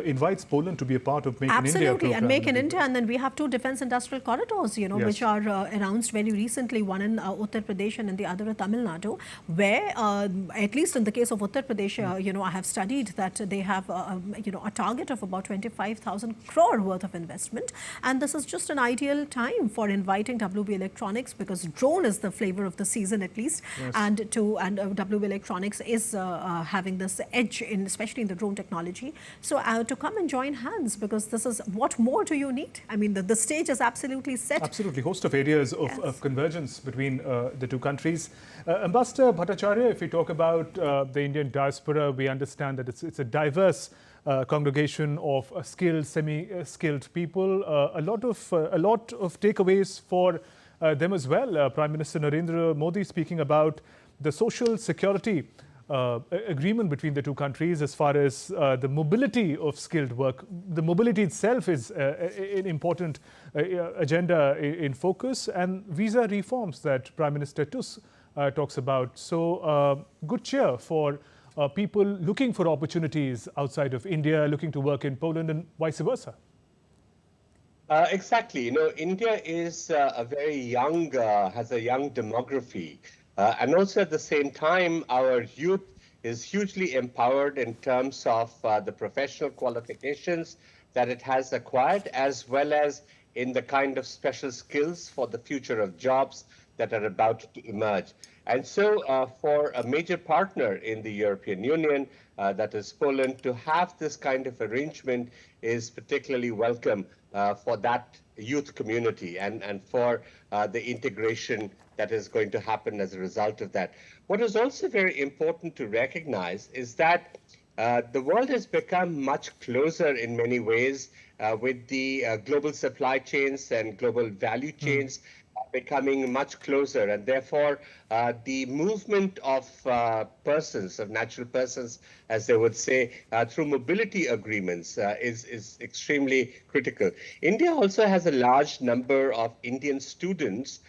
invites Poland to be a part of Make in India program. Absolutely, and Make in India. And then we have two defense industrial corridors, which are announced very recently, one in Uttar Pradesh and the other in Tamil Nadu, where at least in the case of Uttar Pradesh, I have studied that they have a target of about 25,000 crore worth of investment, and this is just an ideal time for inviting WB Electronics because drone is the flavor of the season at least, and WB Electronics is having this edge especially in the drone technology. So to come and join hands, because this is, what more do you need? I mean, the stage is absolutely set. Absolutely, host of areas of convergence between the two countries. Ambassador Bhattacharya, if we talk about the Indian diaspora, we understand that it's a diverse congregation of skilled, semi-skilled people. A lot of takeaways for them as well. Prime Minister Narendra Modi speaking about the social security agreement between the two countries as far as the mobility of skilled work. The mobility itself is an important agenda in focus, and visa reforms that Prime Minister Tusk talks about. So good cheer for people looking for opportunities outside of India, looking to work in Poland and vice versa. Exactly. You know, India is a very young, has a young demography. And also at the same time, our youth is hugely empowered in terms of the professional qualifications that it has acquired, as well as in the kind of special skills for the future of jobs that are about to emerge. And so for a major partner in the European Union, that is Poland, to have this kind of arrangement is particularly welcome for that youth community and for the integration that is going to happen as a result of that. What is also very important to recognize is that the world has become much closer in many ways with the global supply chains and global value chains becoming much closer, and therefore the movement of persons, of natural persons, as they would say, through mobility agreements is extremely critical. India also has a large number of Indian students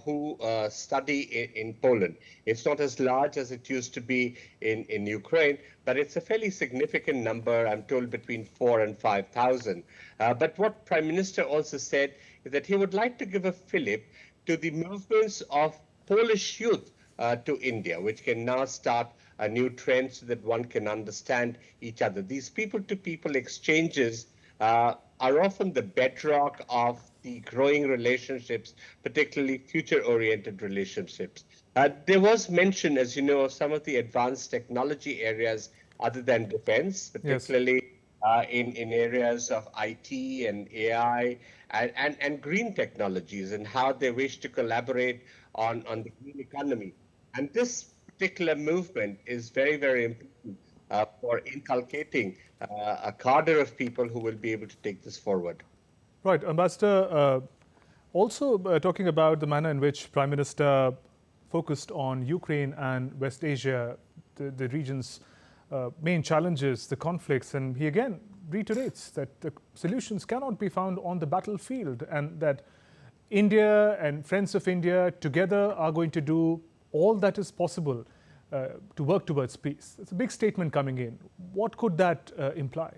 who study in Poland. It's not as large as it used to be in Ukraine, but it's a fairly significant number, I'm told between 4,000 and 5,000. But what Prime Minister also said is that he would like to give a fillip to the movements of Polish youth to India, which can now start a new trend so that one can understand each other. These people-to-people exchanges are often the bedrock of the growing relationships, particularly future-oriented relationships. There was mention, as you know, of some of the advanced technology areas other than defense, particularly in areas of IT and AI and green technologies, and how they wish to collaborate on the green economy. And this particular movement is very, very important for inculcating a cadre of people who will be able to take this forward. Right, Ambassador, also talking about the manner in which Prime Minister focused on Ukraine and West Asia, the region's main challenges, the conflicts, and he again reiterates that the solutions cannot be found on the battlefield, and that India and friends of India together are going to do all that is possible to work towards peace. It's a big statement coming in. What could that imply?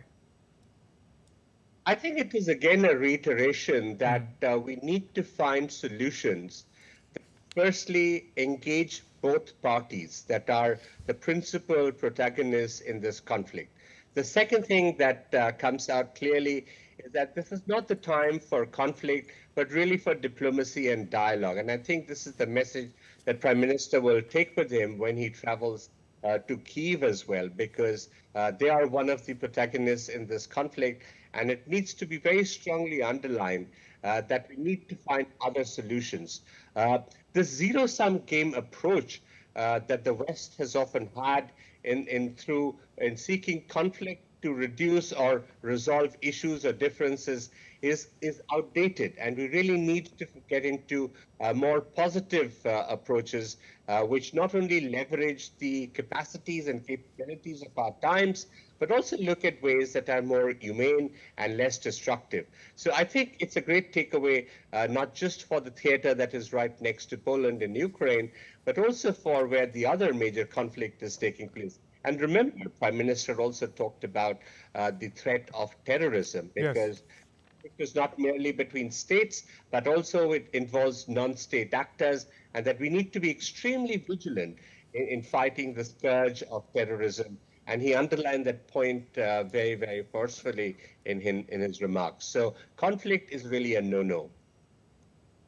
I think it is again a reiteration that we need to find solutions that firstly engage both parties that are the principal protagonists in this conflict. The second thing that comes out clearly is that this is not the time for conflict, but really for diplomacy and dialogue. And I think this is the message that Prime Minister will take with him when he travels to Kyiv as well, because they are one of the protagonists in this conflict. And it needs to be very strongly underlined that we need to find other solutions. The zero-sum game approach that the West has often had in seeking conflict to reduce or resolve issues or differences is outdated, and we really need to get into more positive approaches which not only leverage the capacities and capabilities of our times, but also look at ways that are more humane and less destructive. So I think it's a great takeaway, not just for the theater that is right next to Poland and Ukraine, but also for where the other major conflict is taking place. And remember, Prime Minister also talked about the threat of terrorism, because it is not merely between states, but also it involves non-state actors, and that we need to be extremely vigilant in fighting the scourge of terrorism. And he underlined that point very, very forcefully in his remarks. So conflict is really a no-no.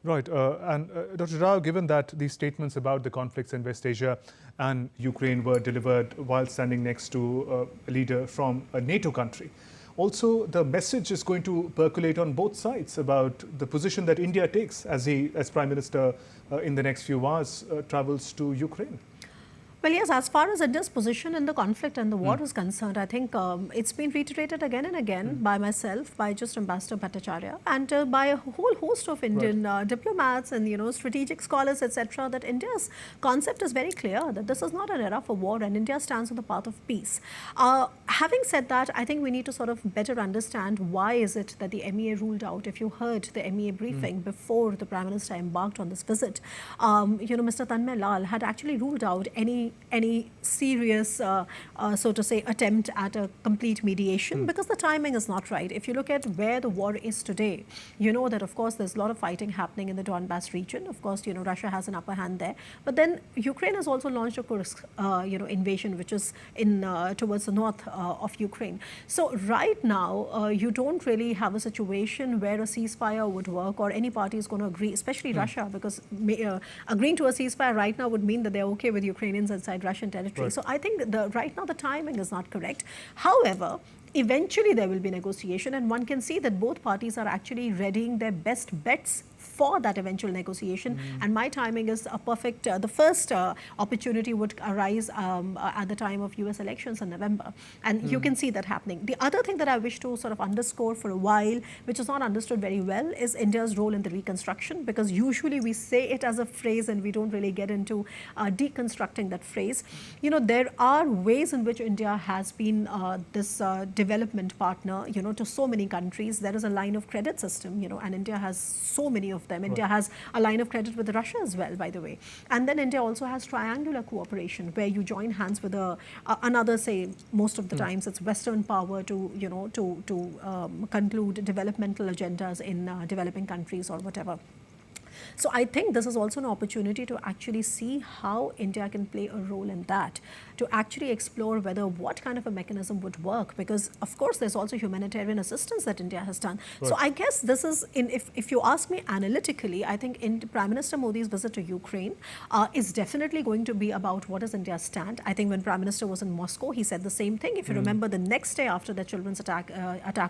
Right. And Dr. Rao, given that these statements about the conflicts in West Asia and Ukraine were delivered while standing next to a leader from a NATO country, also the message is going to percolate on both sides about the position that India takes as Prime Minister in the next few hours travels to Ukraine. Well, yes, as far as India's position in the conflict and the war is concerned, I think it's been reiterated again and again by myself, by just Ambassador Bhattacharya, and by a whole host of Indian diplomats and, strategic scholars, etc., that India's concept is very clear, that this is not an era for war and India stands on the path of peace. Having said that, I think we need to sort of better understand why is it that the MEA ruled out. If you heard the MEA briefing before the Prime Minister embarked on this visit, Mr. Tanmay Lal had actually ruled out any serious, so to say, attempt at a complete mediation because the timing is not right. If you look at where the war is today, you know that, of course, there's a lot of fighting happening in the Donbass region. Of course, Russia has an upper hand there. But then Ukraine has also launched a Kursk, invasion, which is in towards the north of Ukraine. So right now, you don't really have a situation where a ceasefire would work or any party is going to agree, especially Russia, because agreeing to a ceasefire right now would mean that they're okay with Ukrainians inside Russian territory. So I think right now the timing is not correct. However, eventually there will be negotiation, and one can see that both parties are actually readying their best bets for that eventual negotiation. And my timing is a perfect, the first opportunity would arise at the time of US elections in November. And you can see that happening. The other thing that I wish to sort of underscore for a while, which is not understood very well, is India's role in the reconstruction, because usually we say it as a phrase and we don't really get into deconstructing that phrase. There are ways in which India has been this development partner, to so many countries. There is a line of credit system, and India has so many of them. India has a line of credit with Russia as well, by the way. And then India also has triangular cooperation, where you join hands with another, say, most of the times it's Western power to conclude developmental agendas in developing countries or whatever. So I think this is also an opportunity to actually see how India can play a role in that, to actually explore what kind of a mechanism would work, because of course there's also humanitarian assistance that India has done. Right. So I guess this is, if you ask me analytically, I think in Prime Minister Modi's visit to Ukraine is definitely going to be about what is India's stand. I think when Prime Minister was in Moscow, he said the same thing. If you remember, the next day after the children's attack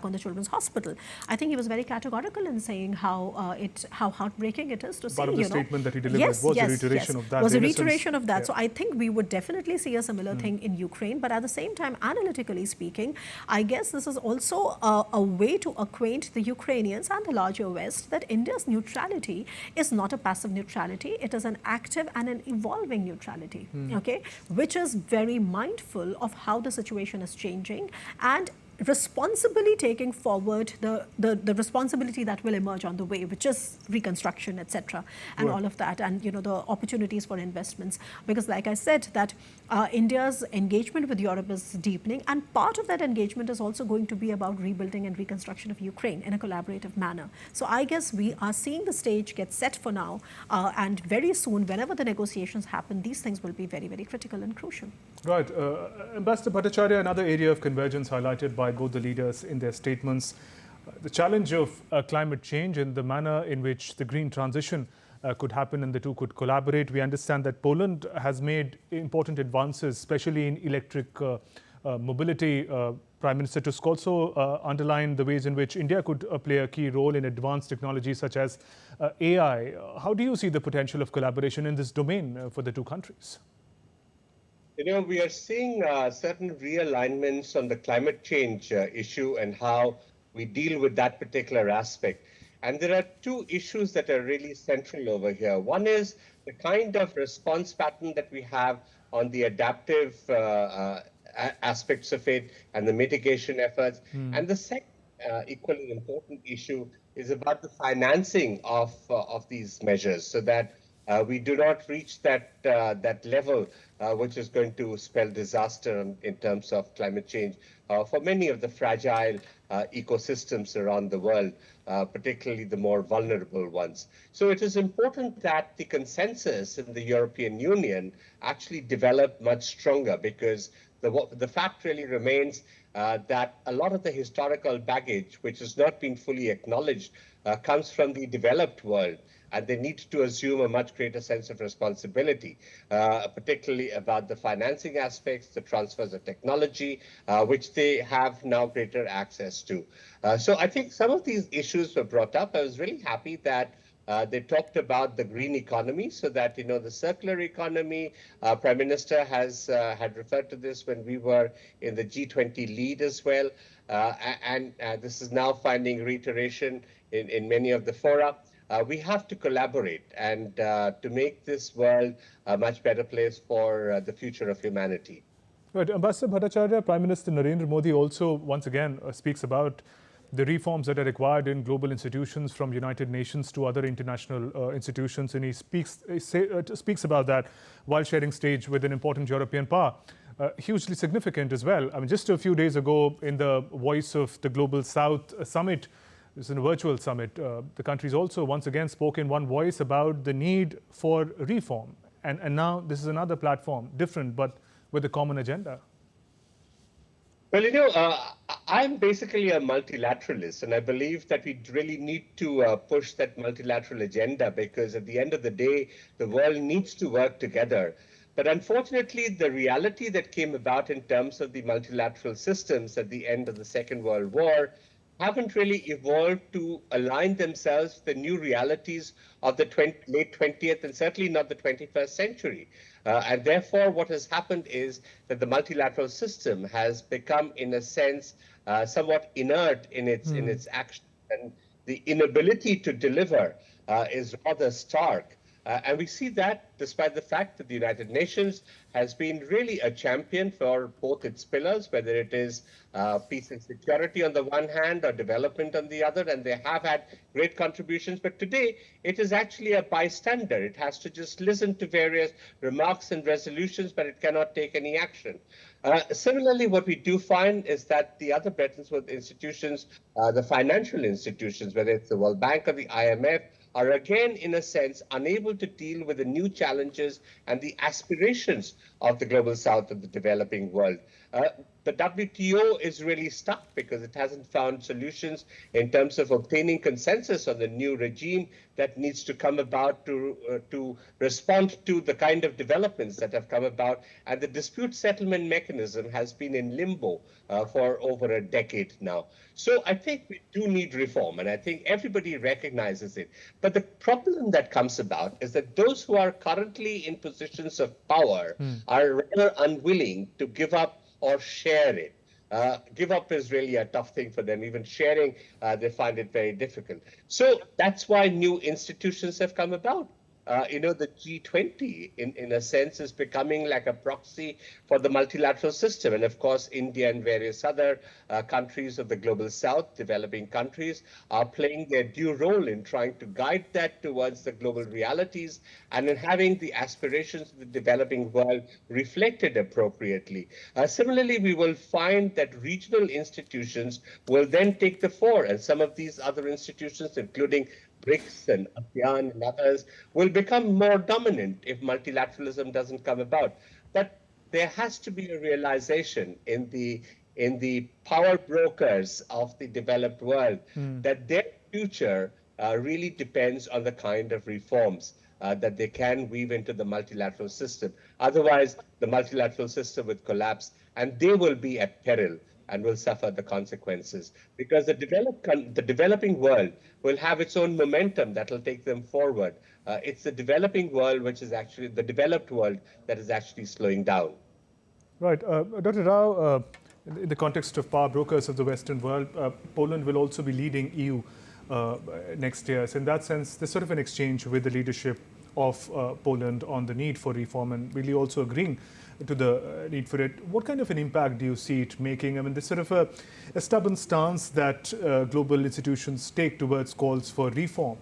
on the children's hospital, I think he was very categorical in saying how heartbreaking it is to see. Part of the statement that he delivered was a reiteration of that. Was a reiteration of that. Yeah. So I think we would definitely see a similar thing in Ukraine. But at the same time, analytically speaking, I guess this is also a way to acquaint the Ukrainians and the larger West that India's neutrality is not a passive neutrality. It is an active and an evolving neutrality, okay, which is very mindful of how the situation is changing and responsibly taking forward the responsibility that will emerge on the way, which is reconstruction, etc., and all of that, and the opportunities for investments. Because like I said, that India's engagement with Europe is deepening, and part of that engagement is also going to be about rebuilding and reconstruction of Ukraine in a collaborative manner. So I guess we are seeing the stage get set for now, and very soon, whenever the negotiations happen, these things will be very, very critical and crucial. Right. Ambassador Bhattacharya, another area of convergence highlighted by both the leaders in their statements, the challenge of climate change and the manner in which the green transition could happen and the two could collaborate. We understand that Poland has made important advances, especially in electric mobility. Prime Minister Tusk also underlined the ways in which India could play a key role in advanced technologies such as AI. How do you see the potential of collaboration in this domain for the two countries? We are seeing certain realignments on the climate change issue and how we deal with that particular aspect. And there are two issues that are really central over here. One is the kind of response pattern that we have on the adaptive aspects of it and the mitigation efforts. And the second equally important issue is about the financing of these measures, so that we do not reach that level which is going to spell disaster in terms of climate change for many of the fragile ecosystems around the world, particularly the more vulnerable ones. So it is important that the consensus in the European Union actually develop much stronger, because the fact really remains that a lot of the historical baggage, which has not been fully acknowledged, comes from the developed world. And they need to assume a much greater sense of responsibility, particularly about the financing aspects, the transfers of technology, which they have now greater access to. So I think some of these issues were brought up. I was really happy that They talked about the green economy, so that, the circular economy. Prime Minister had referred to this when we were in the G20 lead as well. And this is now finding reiteration in many of the fora. We have to collaborate and to make this world a much better place for the future of humanity. Right. Ambassador Bhattacharya, Prime Minister Narendra Modi also once again speaks about the reforms that are required in global institutions, from United Nations to other international institutions, and he speaks about that while sharing stage with an important European power. Hugely significant as well. I mean, just a few days ago, in the Voice of the Global South summit, this is a virtual summit, the countries also once again spoke in one voice about the need for reform. And now this is another platform, different, but with a common agenda. Well, I'm basically a multilateralist, and I believe that we really need to push that multilateral agenda, because at the end of the day, the world needs to work together. But unfortunately, the reality that came about in terms of the multilateral systems at the end of the Second World War haven't really evolved to align themselves with the new realities of the late 20th and certainly not the 21st century. And therefore, what has happened is that the multilateral system has become, in a sense, somewhat inert in its action, and the inability to deliver is rather stark. And we see that despite the fact that the United Nations has been really a champion for both its pillars, whether it is peace and security on the one hand or development on the other, and they have had great contributions. But today, it is actually a bystander. It has to just listen to various remarks and resolutions, but it cannot take any action. Similarly, what we do find is that the other Bretton Woods institutions, the financial institutions, whether it's the World Bank or the IMF, are again, in a sense, unable to deal with the new challenges and the aspirations of the global south of the developing world. The WTO is really stuck because it hasn't found solutions in terms of obtaining consensus on the new regime that needs to come about to respond to the kind of developments that have come about. And the dispute settlement mechanism has been in limbo for over a decade now. So I think we do need reform, and I think everybody recognizes it. But the problem that comes about is that those who are currently in positions of power are rather unwilling to give up or share it. Give up is really a tough thing for them. Even sharing, they find it very difficult. So that's why new institutions have come about. The G20, in a sense, is becoming like a proxy for the multilateral system. And of course, India and various other countries of the global south, developing countries, are playing their due role in trying to guide that towards the global realities and in having the aspirations of the developing world reflected appropriately. Similarly, we will find that regional institutions will then take the fore, and some of these other institutions, including BRICS and ASEAN and others, will become more dominant if multilateralism doesn't come about. But there has to be a realization in the power brokers of the developed world that their future really depends on the kind of reforms that they can weave into the multilateral system. Otherwise, the multilateral system would collapse, and they will be at peril and will suffer the consequences, because the developing world will have its own momentum that will take them forward. It's the developing world which is actually the developed world that is actually slowing down. Right. Dr. Rao, in the context of power brokers of the Western world, Poland will also be leading EU next year. So in that sense, there's sort of an exchange with the leadership of Poland on the need for reform, and really also agreeing to the need for it. What kind of an impact do you see it making? I mean, there's sort of a stubborn stance that global institutions take towards calls for reform.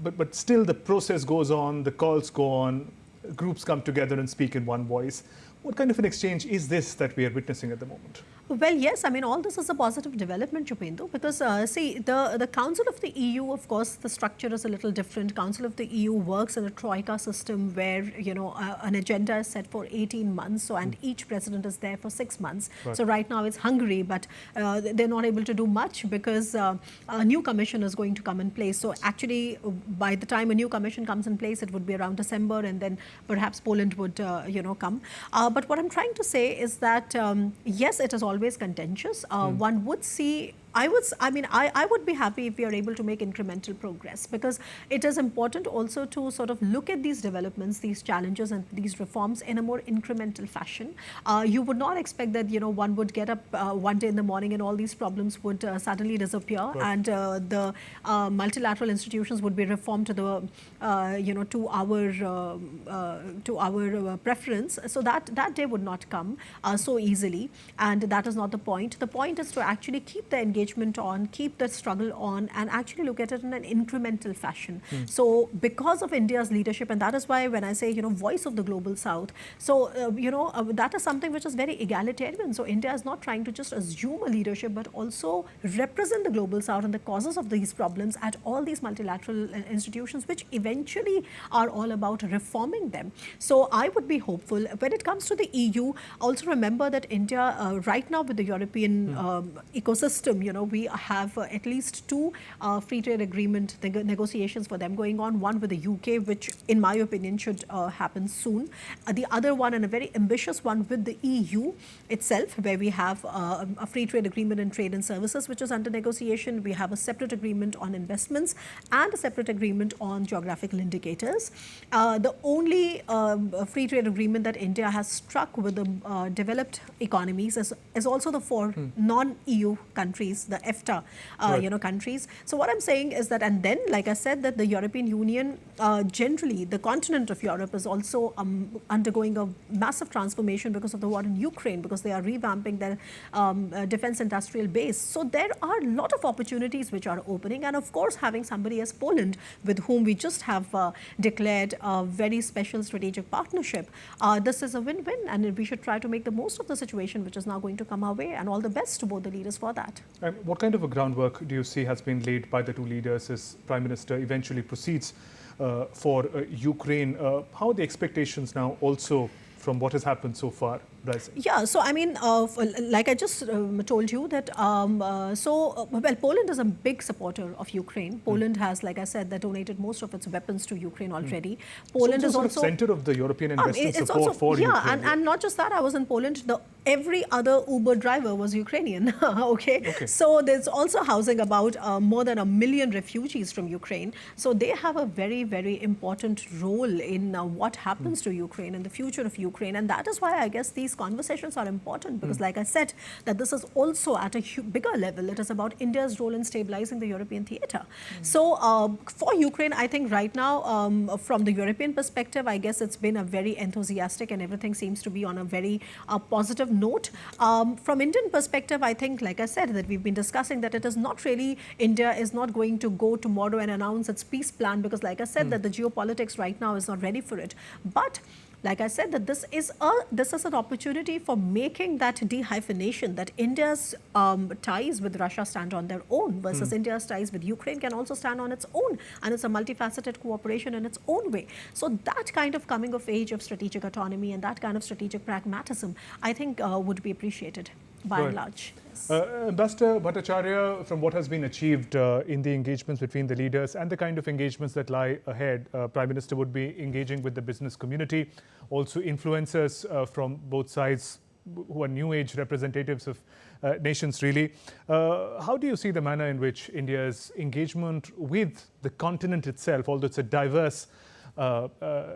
But still the process goes on, the calls go on, groups come together and speak in one voice. What kind of an exchange is this that we are witnessing at the moment? Well, yes, I mean, all this is a positive development, Jupendra, because see, the Council of the EU, of course, the structure is a little different. Council of the EU works in a troika system where, an agenda is set for 18 months, so and each president is there for 6 months. Right. So right now it's Hungary, but they're not able to do much because a new commission is going to come in place. So actually, by the time a new commission comes in place, it would be around December, and then perhaps Poland would, come. But what I'm trying to say is that, yes, it is always contentious. One would see I would be happy if we are able to make incremental progress, because it is important also to sort of look at these developments, these challenges and these reforms in a more incremental fashion. You would not expect that, one would get up one day in the morning and all these problems would suddenly disappear, right, and the multilateral institutions would be reformed to the, to our preference. So that day would not come so easily, and that is not the point. The point is to actually keep the engagement on, keep the struggle on, and actually look at it in an incremental fashion. So because of India's leadership, and that is why when I say, voice of the global south, so, that is something which is very egalitarian. So India is not trying to just assume a leadership, but also represent the global south and the causes of these problems at all these multilateral institutions, which eventually are all about reforming them. So I would be hopeful. When it comes to the EU, also remember that India, right now with the European ecosystem, we have at least two free trade agreement negotiations for them going on. One with the UK, which in my opinion should happen soon. The other one, and a very ambitious one, with the EU itself, where we have a free trade agreement in trade and services, which is under negotiation. We have a separate agreement on investments and a separate agreement on geographical indicators. The only free trade agreement that India has struck with the developed economies is also the four non-EU countries, the EFTA, right, countries. So what I'm saying is that, and then, like I said, that the European Union, generally, the continent of Europe is also undergoing a massive transformation because of the war in Ukraine, because they are revamping their defense industrial base. So there are a lot of opportunities which are opening. And of course, having somebody as Poland, with whom we just have declared a very special strategic partnership, this is a win-win, and we should try to make the most of the situation which is now going to come our way, and all the best to both the leaders for that. And what kind of a groundwork do you see has been laid by the two leaders as Prime Minister eventually proceeds for Ukraine? How are the expectations now also from what has happened so far, Bryce? Yeah, so I mean, like I just told you that, well, Poland is a big supporter of Ukraine. Poland has, like I said, that donated most of its weapons to Ukraine already. Poland is also center of the European investment support also, for Ukraine. Yeah, and not just that, I was in Poland. Every other Uber driver was Ukrainian, okay? So there's also housing about more than 1 million refugees from Ukraine. So they have a very, very important role in what happens to Ukraine and the future of Ukraine. And that is why I guess these conversations are important, because like I said, that this is also at a bigger level. It is about India's role in stabilizing the European theater. So for Ukraine, I think right now, from the European perspective, I guess it's been a very enthusiastic, and everything seems to be on a very positive note. From Indian perspective, I think, like I said, that we've been discussing that it is not really, India is not going to go tomorrow and announce its peace plan, because like I said, that the geopolitics right now is not ready for it. But like I said, that this is an opportunity for making that dehyphenation, that India's ties with Russia stand on their own versus India's ties with Ukraine can also stand on its own, and it's a multifaceted cooperation in its own way. So that kind of coming of age of strategic autonomy and that kind of strategic pragmatism, I think would be appreciated by and large. Yes. Ambassador Bhattacharya, from what has been achieved in the engagements between the leaders and the kind of engagements that lie ahead, Prime Minister would be engaging with the business community, also influencers from both sides who are new age representatives of nations really. How do you see the manner in which India's engagement with the continent itself, although it's a diverse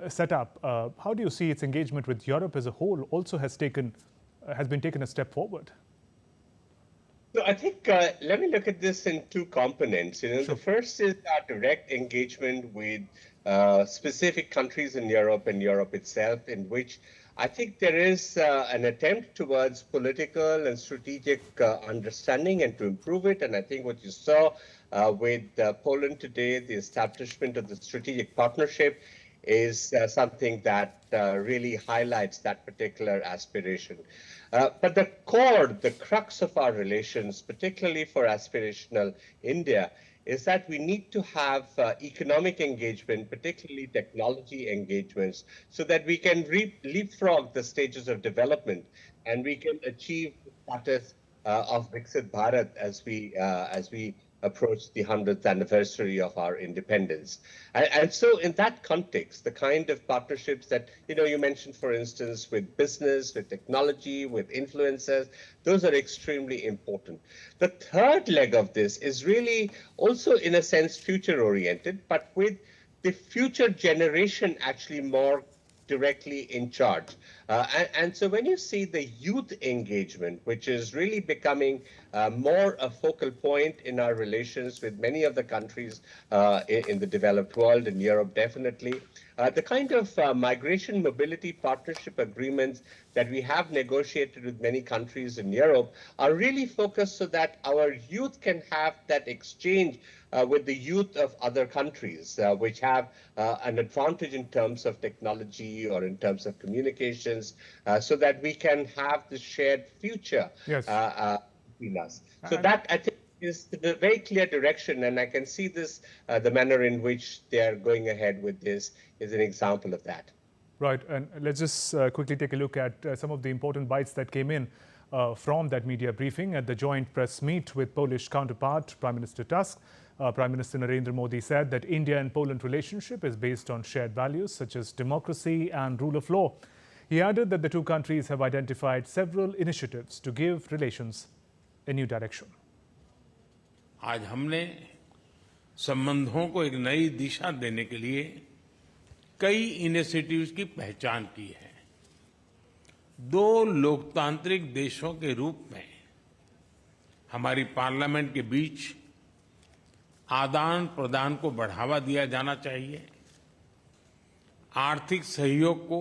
setup, how do you see its engagement with Europe as a whole also has been taken a step forward? So I think let me look at this in two components. The first is our direct engagement with specific countries in Europe and Europe itself, in which I think there is an attempt towards political and strategic understanding and to improve it. And I think what you saw with Poland today, the establishment of the strategic partnership, is something that really highlights that particular aspiration. But the core, the crux of our relations, particularly for aspirational India, is that we need to have economic engagement, particularly technology engagements, so that we can leapfrog the stages of development and we can achieve the status of Viksit Bharat as we approach the 100th anniversary of our independence. And so in that context, the kind of partnerships that, you mentioned, for instance, with business, with technology, with influencers, those are extremely important. The third leg of this is really also, in a sense, future-oriented, but with the future generation actually more directly in charge. And so when you see the youth engagement, which is really becoming more a focal point in our relations with many of the countries in the developed world, in Europe definitely, the kind of migration mobility partnership agreements that we have negotiated with many countries in Europe are really focused so that our youth can have that exchange with the youth of other countries, which have an advantage in terms of technology or in terms of communications, so that we can have the shared future Yes. between us. So that, I think, is the very clear direction, and I can see this, the manner in which they are going ahead with this is an example of that. Right, and let's just quickly take a look at some of the important bites that came in from that media briefing at the joint press meet with Polish counterpart, Prime Minister Tusk. Prime Minister Narendra Modi said that India and Poland relationship is based on shared values such as democracy and rule of law. He added that the two countries have identified several initiatives to give relations a new direction. आज हमने संबंधों को एक नई दिशा देने के लिए कई इनिशिएटिव्स की पहचान की है। दो लोकतांत्रिक देशों के रूप में हमारी पार्लियामेंट के बीच आदान प्रदान को बढ़ावा दिया जाना चाहिए। आर्थिक सहयोग को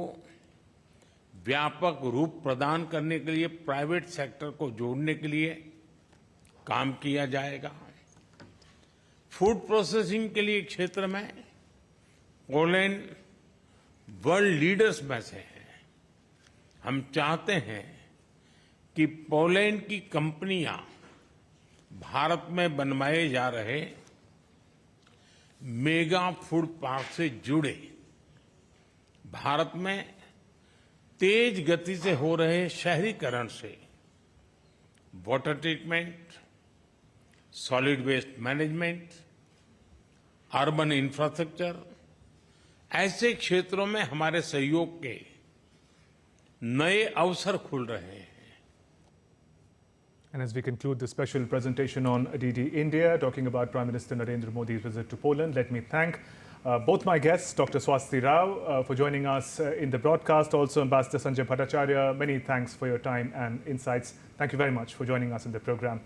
व्यापक रूप प्रदान करने के लिए प्राइवेट सेक्टर को जोड़ने के लिए काम किया जाएगा। फूड प्रोसेसिंग के लिए क्षेत्र में पोलैंड वर्ल्ड लीडर्स में से है। हम चाहते हैं कि पोलैंड की कंपनियां भारत में बनवाए जा रहे मेगा फूड पार्क से जुड़े। भारत में तेज गति से हो रहे शहरीकरण से water treatment, solid waste management, urban infrastructure, ऐसे क्षेत्रों में हमारे सहयोग के नए अवसर खुल रहे हैं। And as we conclude the special presentation on DD India, talking about Prime Minister Narendra Modi's visit to Poland, let me thank both my guests, Dr. Swasti Rao, for joining us in the broadcast. Also, Ambassador Sanjay Bhattacharya, many thanks for your time and insights. Thank you very much for joining us in the program.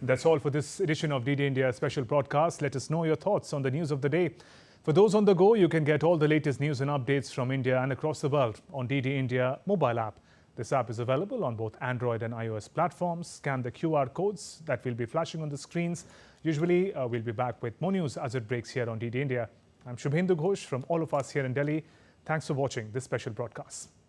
That's all for this edition of DD India special broadcast. Let us know your thoughts on the news of the day. For those on the go, you can get all the latest news and updates from India and across the world on DD India mobile app. This app is available on both Android and iOS platforms. Scan the QR codes that will be flashing on the screens. Usually, we'll be back with more news as it breaks here on DD India. I'm Shubhendu Ghosh from all of us here in Delhi. Thanks for watching this special broadcast.